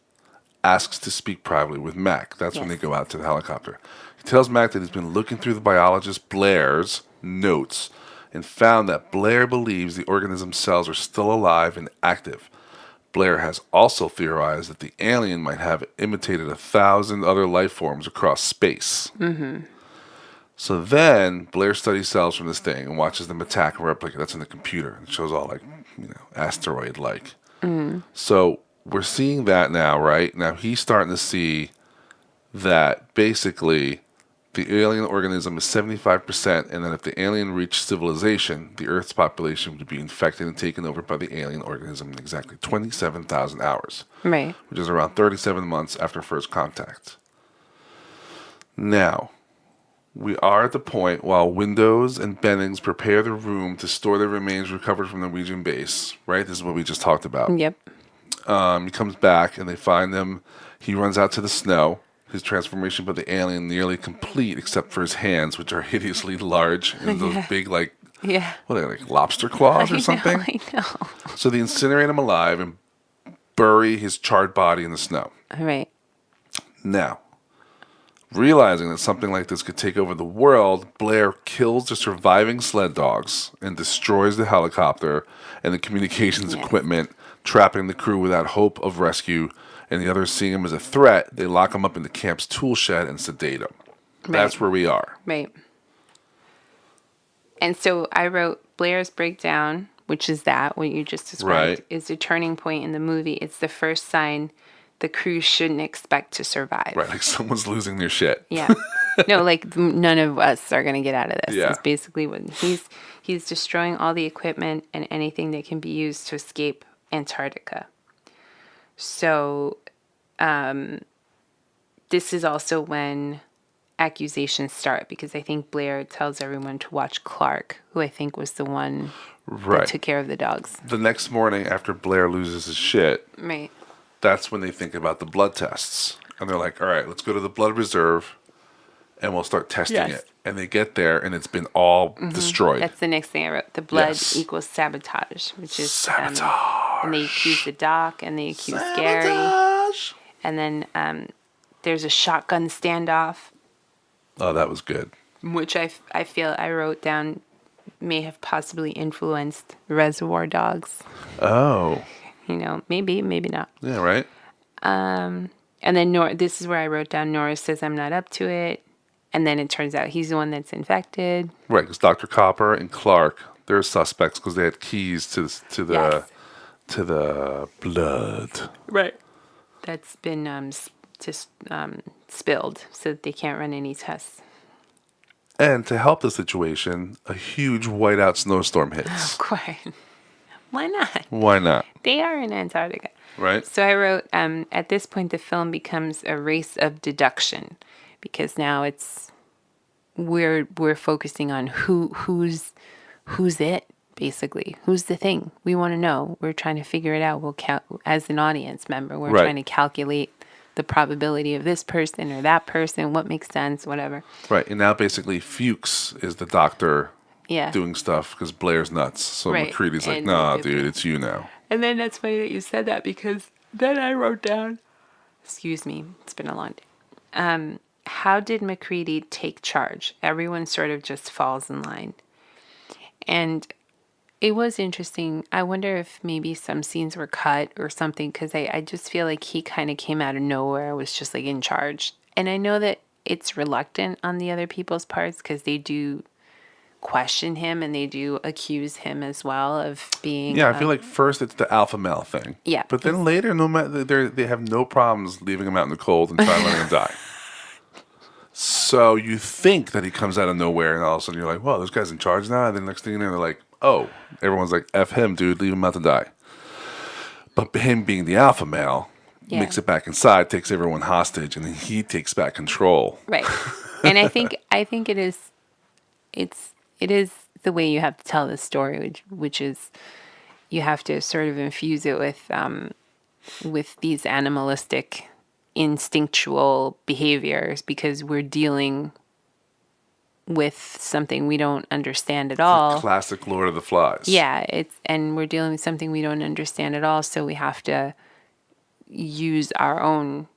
asks to speak privately with Mac. That's when they Yes. go out to the helicopter. He tells Mac that he's been looking through the biologist Blair's notes and found that Blair believes the organism's cells are still alive and active. Blair has also theorized that the alien might have imitated 1,000 other life forms across space. So then Blair studies cells from this thing and watches them attack and replicate. That's in the computer. It shows all like, asteroid like. So we're seeing that now, right? Now he's starting to see that basically the alien organism is 75%, and then if the alien reached civilization, the Earth's population would be infected and taken over by the alien organism in exactly 27,000 hours, Right. which is around 37 months after first contact. Now, we are at the point while Windows and Bennings prepare the room to store the remains recovered from the Norwegian base, right? This is what we just talked about. Yep. He comes back and they find him. He runs out to the snow. His transformation by the alien nearly complete, except for his hands, which are hideously large and those big, like, Yeah. what are they, like lobster claws or something? I know. So they incinerate him alive and bury his charred body in the snow. All right. Now, realizing that something like this could take over the world, Blair kills the surviving sled dogs and destroys the helicopter and the communications equipment, trapping the crew without hope of rescue. And the others, seeing him as a threat, they lock him up in the camp's tool shed and sedate him. That's where we are. Right. And so I wrote Blair's breakdown, which is that, what you just described, Right. is a turning point in the movie. It's the first sign the crew shouldn't expect to survive. Right, like someone's losing their shit. Yeah. No, like none of us are going to get out of this. Yeah. It's basically what he's destroying all the equipment and anything that can be used to escape Antarctica. So, this is also when accusations start, because I think Blair tells everyone to watch Clark, who I think was the one Right. that took care of the dogs. The next morning, after Blair loses his shit, Right. that's when they think about the blood tests. And they're like, all right, let's go to the blood reserve and we'll start testing Yes. it. And they get there and it's been all destroyed. That's the next thing I wrote. The blood Yes. equals sabotage, which is Sabotage. and they accuse the doc and they accuse Gary. Sabotage. And then there's a shotgun standoff, Oh, that was good. which I feel I wrote down may have possibly influenced Reservoir Dogs. Oh, Maybe not. yeah, right? And then this is where I wrote down Norris says I'm not up to it. And then it turns out he's the one that's infected. Right, because Dr. Copper and Clark, they're suspects because they had keys to the Yes. to the blood. Right. That's been spilled so that they can't run any tests. And to help the situation, a huge whiteout snowstorm hits. Quite. Why not? Why not? They are in Antarctica. Right? So I wrote, at this point, the film becomes a race of deduction, because now we're focusing on who's it, basically. Who's the thing? We want to know. We're trying to figure it out. As an audience member, we're Right. trying to calculate the probability of this person or that person, what makes sense, whatever. Right, and now basically Fuchs is the doctor Yeah. doing stuff because Blair's nuts. So Right, McCready's like, and nah, if- dude, it's you now. And then that's funny that you said that, because then I wrote down, excuse me, it's been a long day. How did McCready take charge? Everyone sort of just falls in line. And it was interesting. I wonder if maybe some scenes were cut or something, because I just feel like he kind of came out of nowhere, was just like in charge. And I know that it's reluctant on the other people's parts, because they do question him and they do accuse him as well of being Yeah, I feel like first it's the alpha male thing. Yeah. But then later, no matter they have no problems leaving him out in the cold and trying to let him die. So you think that he comes out of nowhere, and all of a sudden you're like, "Whoa, this guy's in charge now." And then next thing you know, they're like, "Oh," everyone's like, "F him, dude, leave him out to die." But him being the alpha male Yeah. makes it back inside, takes everyone hostage, and then he takes back control. right. And I think it is the way you have to tell the story, which is you have to sort of infuse it with these animalistic, instinctual behaviors because we're dealing with something we don't understand at all. Classic Lord of the Flies. Yeah, and we're dealing with something we don't understand at all, so we have to use our own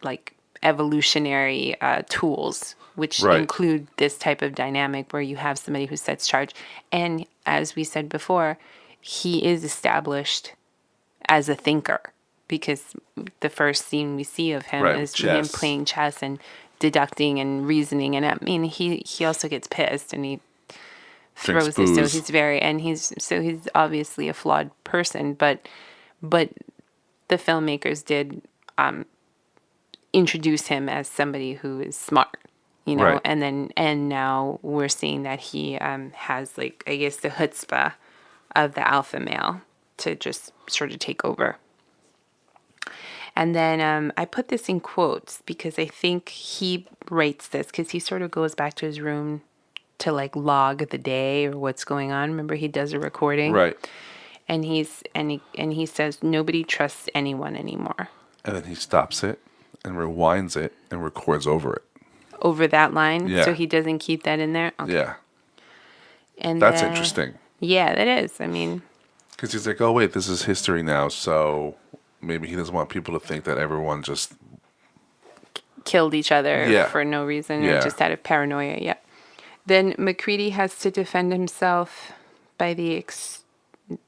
like evolutionary tools, which include this type of dynamic where you have somebody who sets charge. And as we said before, he is established as a thinker because the first scene we see of him is him playing chess and deducting and reasoning. And I mean, he also gets pissed and he throws it. So he's obviously a flawed person, but the filmmakers did introduce him as somebody who is smart, and now we're seeing that he has, like, I guess, the chutzpah of the alpha male to just sort of take over. And then I put this in quotes because I think he writes this because he sort of goes back to his room to like log the day or what's going on. Remember, he does a recording, right? And he says nobody trusts anyone anymore. And then he stops it and rewinds it and records over it. Over that line, yeah. So he doesn't keep that in there. Okay. Yeah, and that's interesting. Yeah, that is. I mean, because he's like, oh wait, this is history now, so maybe he doesn't want people to think that everyone just killed each other for no reason or just out of paranoia. Yeah. Then MacReady has to defend himself by the extreme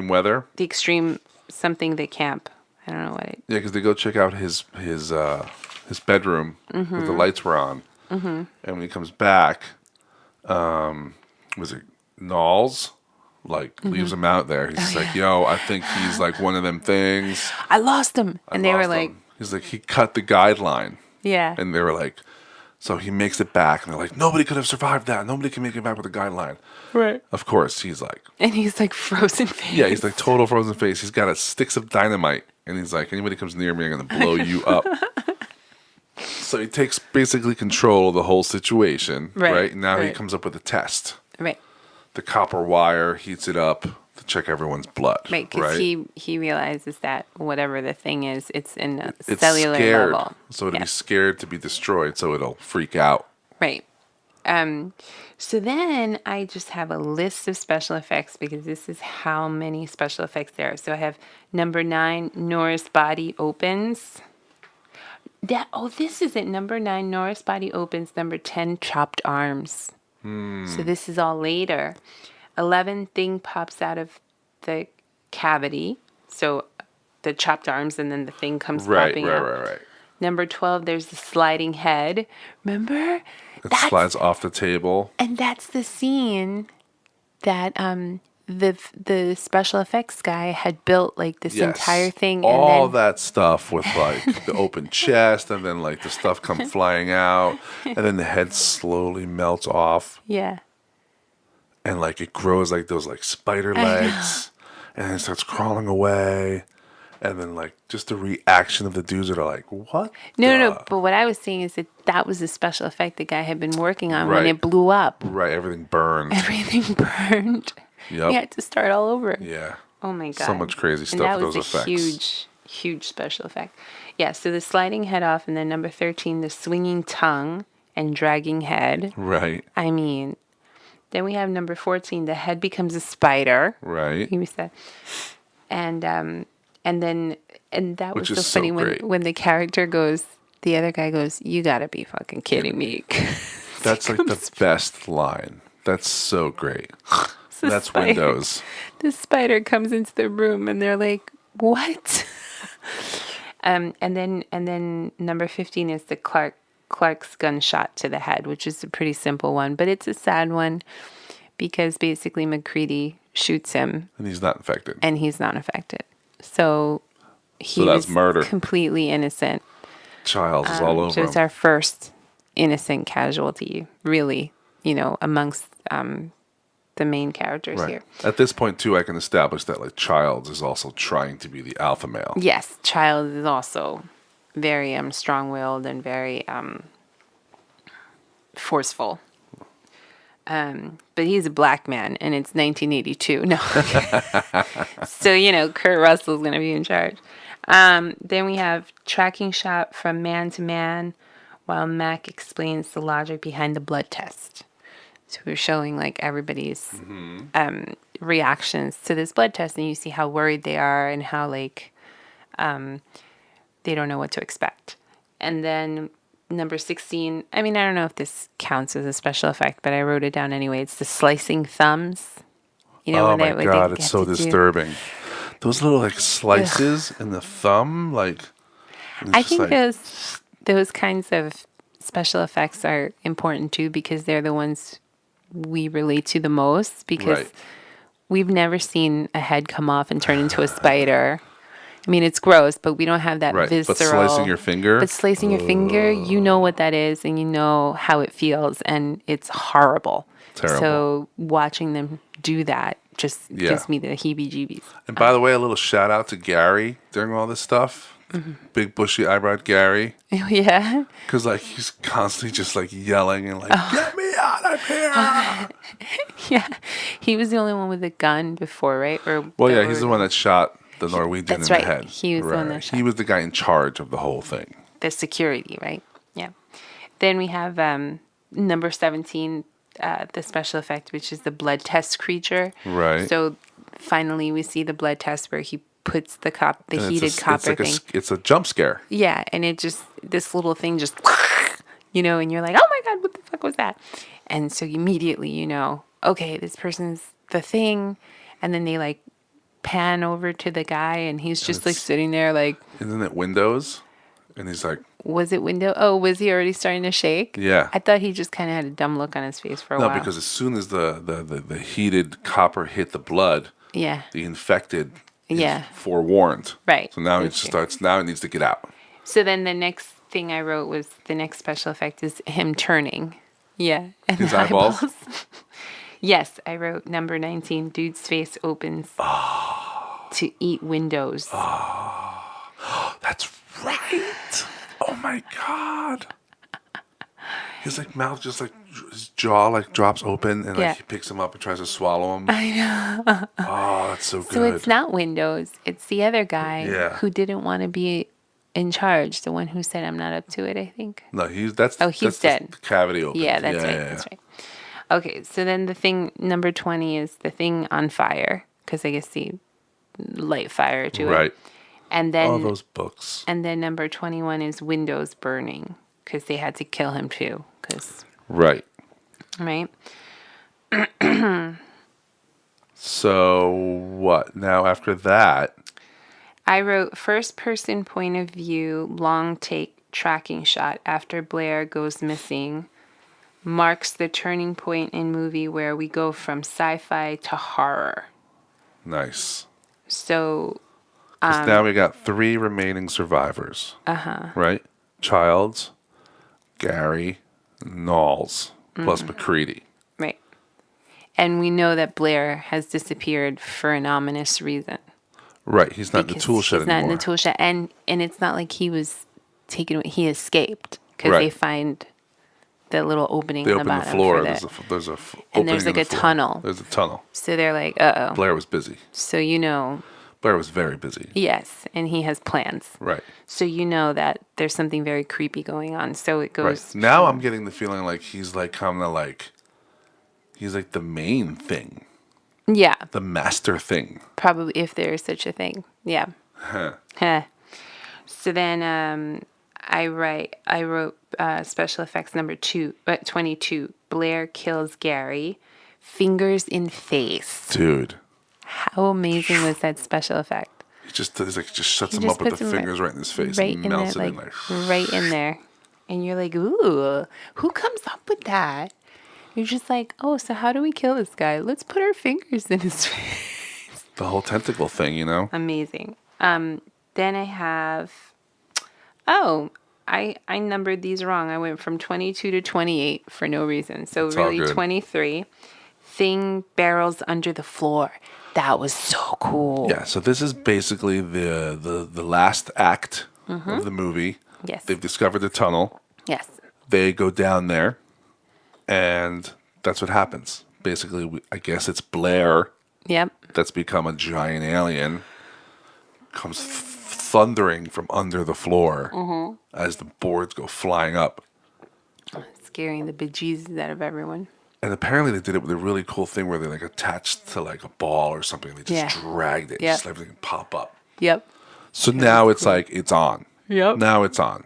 weather. The extreme something they camp. I don't know what it. Yeah, because they go check out his bedroom where the lights were on, and when he comes back, was it Knowles? Like leaves him out there. He's like, "Yo, I think he's like one of them things. I lost him," and they were like, "He's like he cut the guideline." Yeah, and they were like, so he makes it back, and they're like, "Nobody could have survived that. Nobody can make it back with a guideline." Right. Of course, he's like, and he's like frozen face. Yeah, he's like total frozen face. He's got sticks of dynamite, and he's like, "Anybody comes near me, I'm gonna blow you up." So he takes basically control of the whole situation, right? Now he comes up with a test. Right. The copper wire heats it up to check everyone's blood. Right, because he realizes that whatever the thing is, it's in a it's cellular scared, level. So it'll be scared to be destroyed, so it'll freak out. Right. So then I just have a list of special effects because this is how many special effects there are. So I have number 9, Nora's body opens. This is it. Number 9, Nora's body opens. Number 10, chopped arms. So this is all later. 11, thing pops out of the cavity. So the chopped arms and then the thing comes popping out. Right. Number 12, there's the sliding head. Remember? It slides off the table. And that's the scene that the special effects guy had built, like this entire thing. All that stuff with like the open chest and then like the stuff come flying out and then the head slowly melts off. Yeah. And like it grows like those like spider legs and then it starts crawling away. And then like just the reaction of the dudes that are like, what? No. But what I was saying is that was a special effect the guy had been working on when it blew up. Right. Everything burned. Yep. He had to start all over. Yeah. Oh my God. So much crazy stuff with those effects. Huge special effect. Yeah, so the sliding head off, and then number 13, the swinging tongue and dragging head. Right. I mean, then we have number 14, the head becomes a spider. Right. He said. And that was Which so funny when the character goes, the other guy goes, "You gotta be fucking kidding me." That's like the best line. That's so great. That's spider. Windows. The spider comes into the room and they're like, "What?" And then number 15 is the Clark's gunshot to the head, which is a pretty simple one, but it's a sad one because basically MacReady shoots him and he's not infected. So he that's was murder. Completely innocent. Childs is all over so it's him. our first innocent casualty, really, amongst the main characters here. At this point, too, I can establish that like Childs is also trying to be the alpha male. Yes, Childs is also very strong-willed and very forceful. But he's a black man, and it's 1982. No. So, Kurt Russell's going to be in charge. Then we have tracking shot from man to man while Mac explains the logic behind the blood test. So we're showing like everybody's reactions to this blood test, and you see how worried they are and how like they don't know what to expect. And then number 16, I mean, I don't know if this counts as a special effect, but I wrote it down anyway. It's the slicing thumbs. Oh my God, it's so disturbing. Those little like slices in the thumb, like. I think those kinds of special effects are important too, because they're the ones we relate to the most, because we've never seen a head come off and turn into a spider. I mean, it's gross, but we don't have that visceral. But slicing your finger? But slicing your finger, you know what that is, and you know how it feels, and it's horrible. Terrible. So watching them do that just gives me the heebie-jeebies. And by the way, a little shout out to Gary during all this stuff. Big bushy eyebrowed Gary. Yeah. Because like he's constantly just like yelling and like, get me out of here. Yeah. He was the only one with a gun before, right? He's the one that shot the Norwegian in the head. He was the one that shot. He was the guy in charge of the whole thing. The security, right? Yeah. Then we have number 17, the special effect, which is the blood test creature. Right. So finally we see the blood test where he puts the heated copper thing. It's a jump scare. Yeah, and it just, this little thing just, and you're like, oh my God, what the fuck was that? And so immediately okay, this person's the thing. And then they like pan over to the guy and he's just like sitting there like. Isn't it Windows? And he's like. Was it Windows? Oh, was he already starting to shake? Yeah. I thought he just kind of had a dumb look on his face for a while. No, because as soon as the heated copper hit the blood, the infected is forewarned. Right. So now now it needs to get out. So then the next thing I wrote was the next special effect is him turning. Yeah. And his eyeballs? Yes, I wrote number 19, dude's face opens to eat windows. Oh, that's right. Oh my God. His like mouth just like his jaw like drops open and like he picks him up and tries to swallow him. I know. Oh, that's so good. So it's not Windows. It's the other guy who didn't want to be in charge. The one who said, "I'm not up to it." I think. No, he's dead. The cavity open. Yeah, that's right. That's right. Okay, so then the thing number 20 is the thing on fire, because I guess he light fire to it. Right. And then all those books. And then number 21 is windows burning, because they had to kill him too. Right. Right. So what? Now after that, I wrote first person point of view, long take tracking shot after Blair goes missing. Marks the turning point in movie where we go from sci-fi to horror. Nice. So, now we got 3 remaining survivors. Right? Childs, Gary, Knowles, plus McCready. Right. And we know that Blair has disappeared for an ominous reason. Right. He's not in the tool shed anymore. He's not in the tool shed. And it's not like he was taken away. He escaped because they find the little opening in the bottom. The floor. There's like a tunnel. There's a tunnel. So they're like, uh-oh. Blair was busy. So Blair was very busy. Yes, and he has plans. Right. So you know that there's something very creepy going on. So it goes. Right. Now I'm getting the feeling like he's like kind of like, he's like the main thing. Yeah. The master thing. Probably, if there is such a thing. Yeah. Huh. So then I wrote special effects number 22. Blair kills Gary. Fingers in face. Dude. How amazing was that special effect? He just shuts him up with the fingers right in his face and melts it in like right in there. And you're like, ooh, who comes up with that? You're just like, oh, so how do we kill this guy? Let's put our fingers in his face. The whole tentacle thing, Amazing. Then I have, I numbered these wrong. I went from 22 to 28 for no reason. So That's really 23. Thing barrels under the floor. That was so cool. Yeah, so this is basically the last act of the movie. Yes. They've discovered the tunnel. Yes. They go down there. And that's what happens. Basically, I guess it's Blair Yep. that's become a giant alien, comes thundering from under the floor as the boards go flying up. Scaring the bejesus out of everyone. And apparently they did it with a really cool thing where they like attached to like a ball or something. They just dragged it, just let everything pop up. Yep. So now it's like it's on. Yep. Now it's on.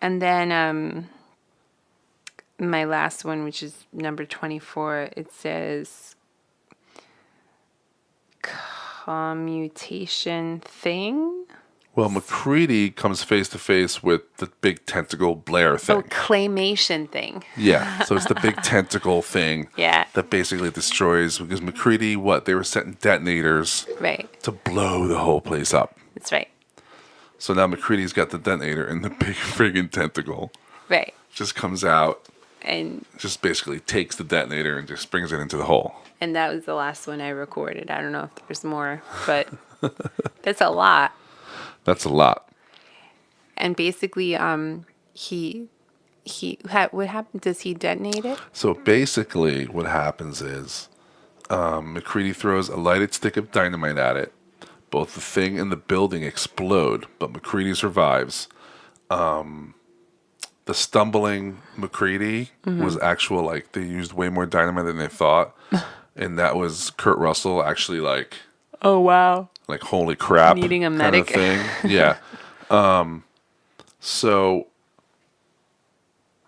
And then my last one, which is number 24, it says commutation thing. Well, McCready comes face to face with the big tentacle Blair thing. Oh, claymation thing. Yeah, so it's the big tentacle thing. Yeah. That basically destroys, because McCready, they were setting detonators Right. to blow the whole place up. That's right. So now McCready's got the detonator and the big friggin' tentacle Right. just comes out, And just basically takes the detonator and just brings it into the hole. that was the last one I recorded. I don't know if there's more, but that's a lot. That's a lot. And basically, what happened? Does he detonate it? So basically, what happens is McCready throws a lighted stick of dynamite at it. Both the thing and the building explode, but McCready survives. The stumbling McCready was actual, like, they used way more dynamite than they thought. And that was Kurt Russell actually, like, Oh, wow. like, holy crap. Needing a kind medic. of thing. Yeah. So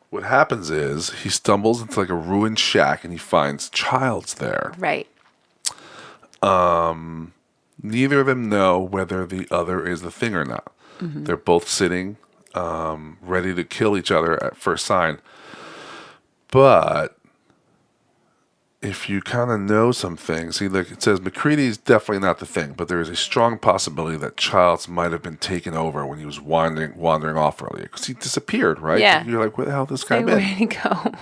what happens is he stumbles into like a ruined shack and he finds Childs there. Right. Neither of them know whether the other is the thing or not. They're both sitting, ready to kill each other at first sign. But if you kind of know some things, see, like it says, McCready's definitely not the thing, but there is a strong possibility that Childs might have been taken over when he was wandering off earlier because he disappeared, right? Yeah. You're like, where the hell did this guy Like, been? where'd he go?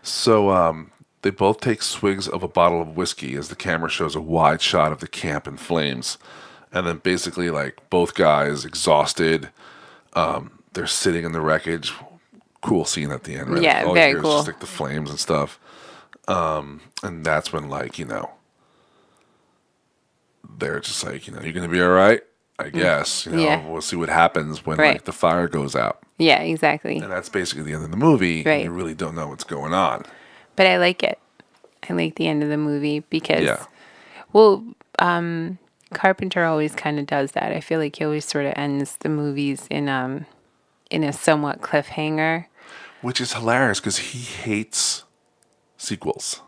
So they both take swigs of a bottle of whiskey as the camera shows a wide shot of the camp in flames. And then basically, like, both guys exhausted. They're sitting in the wreckage. Cool scene at the end, right? Yeah, Like, all you very hear is cool. just like the flames and stuff. And that's when, like, they're just like, you're going to be all right, I guess. Yeah. We'll see what happens when Right. like the fire goes out. Yeah, exactly. And that's basically the end of the movie. Right. You really don't know what's going on. But I like it. I like the end of the movie because, Yeah. well, Carpenter always kind of does that. I feel like he always sort of ends the movies in a somewhat cliffhanger. Which is hilarious because he hates sequels.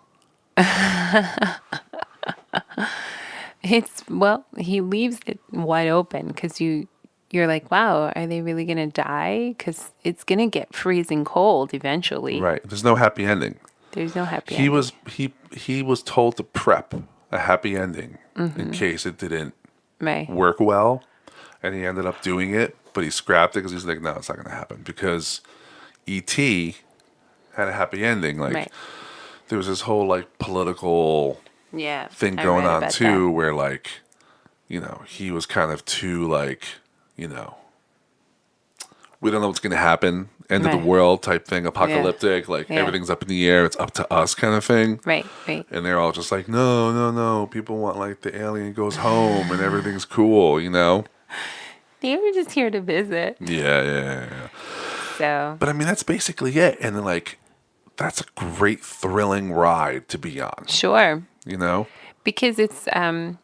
He leaves it wide open because you're like, wow, are they really gonna die? Because it's gonna get freezing cold eventually. Right. There's no happy ending. There's no happy He ending. he was told to prep a happy ending in case it didn't Right. work well, and he ended up doing it, but he scrapped it because he's like, no, it's not going to happen because E.T. had a happy ending. Like Right. there was this whole like political Yeah. thing I going read on about too, that. where like he was kind of too like we don't know what's going to happen, end of Right. the world type thing, apocalyptic, like Yeah. everything's up in the air, it's up to us kind of thing. Right. Right. And they're all just like, no, no, no. People want like the alien goes home and everything's cool, They were just here to visit. Yeah. So But I mean, that's basically it. And then like, that's a great thrilling ride to be on, sure. Because it's a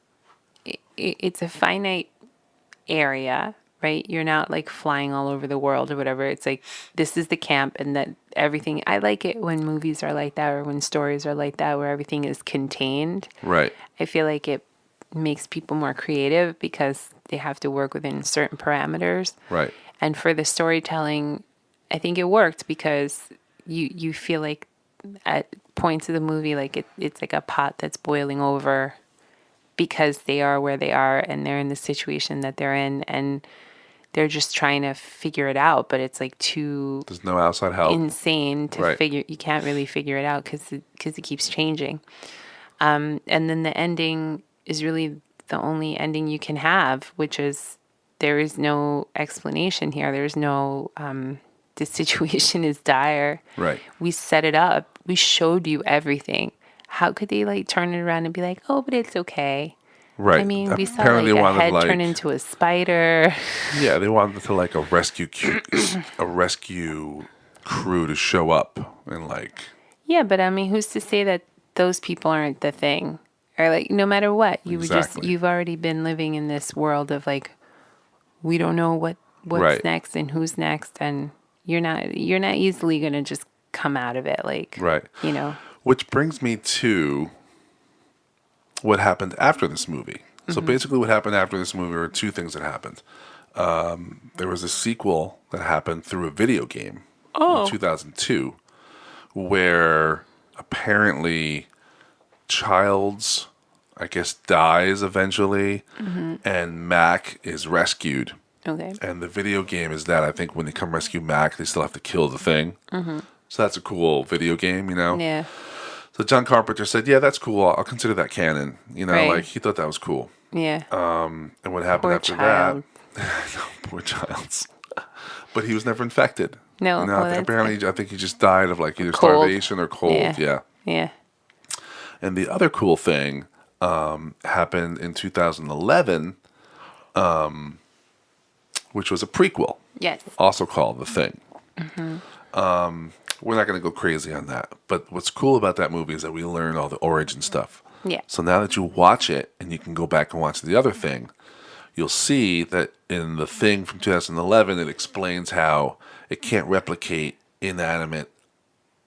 finite area, right? You're not like flying all over the world or whatever. It's like this is the camp and that everything. I like it when movies are like that or when stories are like that where everything is contained. Right. I feel like it makes people more creative because they have to work within certain parameters. Right. And for the storytelling, I think it worked because you feel like at points of the movie like it's like a pot that's boiling over because they are where they are and they're in the situation that they're in and they're just trying to figure it out, but it's like too There's no outside help. insane to Right. figure. You can't really figure it out because it keeps changing. And then the ending is really the only ending you can have, which is there is no explanation here. There's no this situation is dire. Right. We set it up. We showed you everything. How could they like turn it around and be like, oh, but it's okay? Right. I mean, we saw Apparently like they a wanted, head like, turn into a spider. Yeah, they wanted to like a rescue crew to show up and like. Yeah, but I mean, who's to say that those people aren't the thing? Or like, no matter what, Exactly. you've already been living in this world of like, we don't know what's Right. next and who's next, and you're not easily gonna just come out of it, like, Right. you know. Which brings me to what happened after this movie. So basically, what happened after this movie were two things that happened. There was a sequel that happened through a video game in 2002, where apparently Childs, I guess, dies eventually, and Mac is rescued. Okay. And the video game is that I think when they come rescue Mac, they still have to kill the thing. So that's a cool video game, you know? Yeah. So John Carpenter said, yeah, that's cool. I'll consider that canon. You know, Right. like he thought that was cool. Yeah. And what happened Poor after child. that? No, poor Childs. But he was never infected. No. You know, Oh, that's apparently, I think he just died of like either Cold. starvation or cold. Yeah. Yeah. And the other cool thing happened in 2011, which was a prequel, Yes. also called The Thing. We're not going to go crazy on that. But what's cool about that movie is that we learn all the origin stuff. Yeah. So now that you watch it and you can go back and watch the other thing, you'll see that in The Thing from 2011, it explains how it can't replicate inanimate,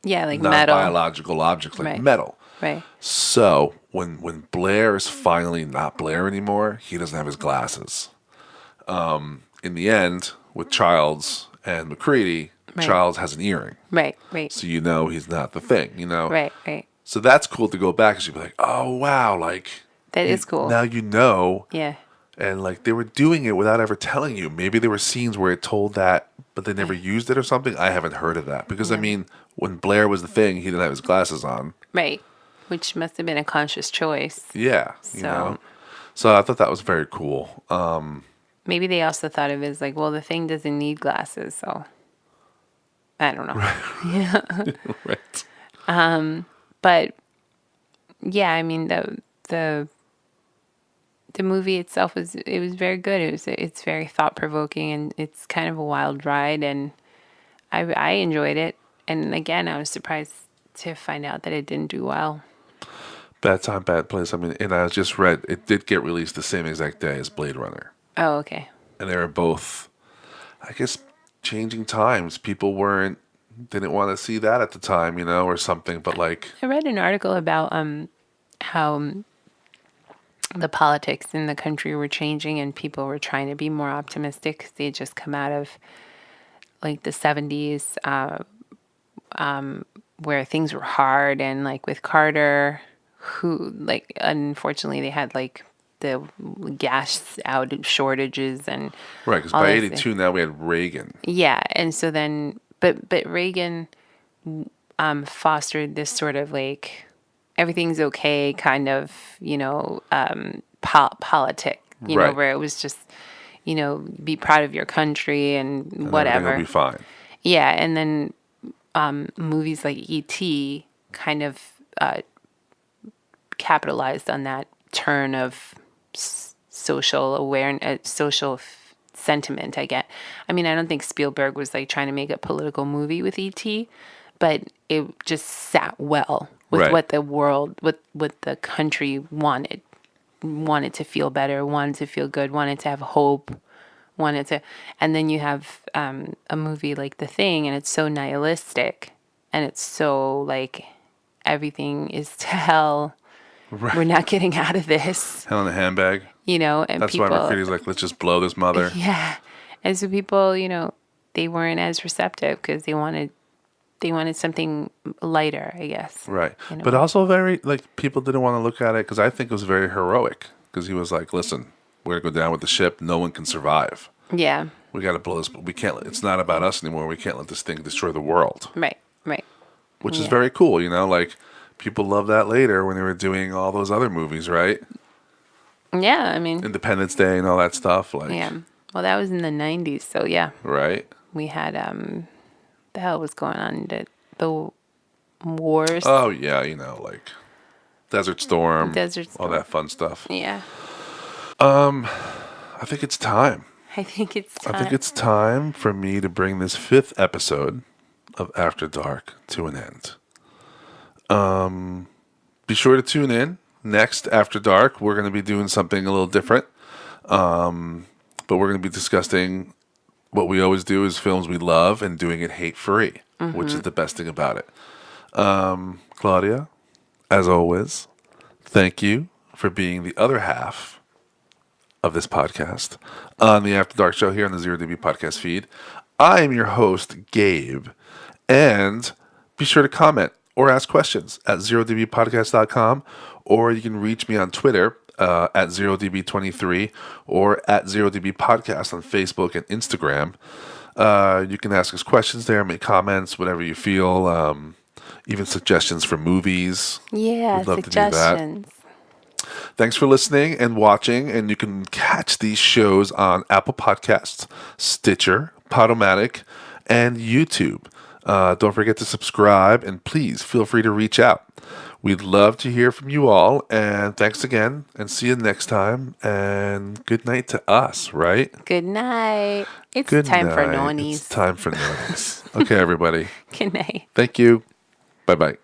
Yeah, like metal. non-biological objects like Right. metal. Right. So when Blair is finally not Blair anymore, he doesn't have his glasses. In the end, with Childs and McCready, Right. Childs has an earring. Right. Right. So you know he's not the Thing, you know? Right. Right. So that's cool to go back and you'd be like, oh, wow, like... That is cool. Now you know. Yeah. And like they were doing it without ever telling you. Maybe there were scenes where it told that, but they never used it or something. I haven't heard of that. Because, I mean, when Blair was the Thing, he didn't have his glasses on. Right. Which must have been a conscious choice. Yeah, you So- know? So I thought that was very cool. Maybe they also thought of it as like, well, the Thing doesn't need glasses, so I don't know. Right. But yeah, I mean the movie itself was very good. It's very thought provoking and it's kind of a wild ride, and I enjoyed it. And again, I was surprised to find out that it didn't do well. Bad Time, Bad Place. I mean, and I just read it did get released the same exact day as Blade Runner. Oh, okay. And they were both, I guess, changing times. People didn't want to see that at the time, you know, or something. But like, I read an article about how the politics in the country were changing and people were trying to be more optimistic 'cause they had just come out of like the 70s where things were hard, and like with Carter, who like unfortunately they had like the gas out shortages and right, because all by this- 82 now we had Reagan. yeah, and so then but Reagan fostered this sort of like everything's okay kind of, you know, politic, you know, Right. where it was just, you know, be proud of your country and And whatever. everything will be fine. Yeah, and then movies like E.T. kind of capitalized on that turn of social awareness, sentiment. I mean, I don't think Spielberg was like trying to make a political movie with E.T., but it just sat well with Right. what the world, what the country wanted to feel better, wanted to feel good, wanted to have hope, and then you have a movie like The Thing, and it's so nihilistic, and it's so like everything is to hell. Right. We're not getting out of this, Hell in a handbag. you know, and That's people. why McCready's like, let's just blow this mother. Yeah, and so people, you know, they weren't as receptive because they wanted something lighter, I guess. Right. You know? But also very, like, people didn't want to look at it because I think it was very heroic. Because he was like, listen, we're going to go down with the ship. No one can survive. Yeah. We got to blow this. We can't, it's not about us anymore. We can't let this thing destroy the world. Right. Right. Which is Yeah. very cool, you know? Like, people love that later when they were doing all those other movies, right? Yeah. I mean. Independence Day and all that stuff. Like, Yeah. Well, that was in the 90s, so yeah, right? we had the hell was going on? The wars. Oh yeah, like Desert Storm, Desert all Storm. that fun stuff. Yeah. I think it's time. I think it's time. I think it's time for me to bring this 5th episode of After Dark to an end. Be sure to tune in next After Dark. We're going to be doing something a little different, but we're going to be discussing what we always do is films we love and doing it hate-free, which is the best thing about it. Claudia, as always, thank you for being the other half of this podcast on the After Dark show here on the Zero DB podcast feed. I am your host, Gabe, and be sure to comment or ask questions at zerodbpodcast.com, or you can reach me on Twitter at zerodb23 or at zerodbpodcast on Facebook and Instagram. You can ask us questions there, make comments, whatever you feel, even suggestions for movies. Yeah, We'd love suggestions. to do that. Thanks for listening and watching, and you can catch these shows on Apple Podcasts, Stitcher, Podomatic, and YouTube. Don't forget to subscribe, and please feel free to reach out. We'd love to hear from you all, and thanks again, and see you next time, and good night to us, right? Good night. It's Good time night. for nonies. It's time for nonies. Okay, everybody. Good night. Thank you. Bye-bye.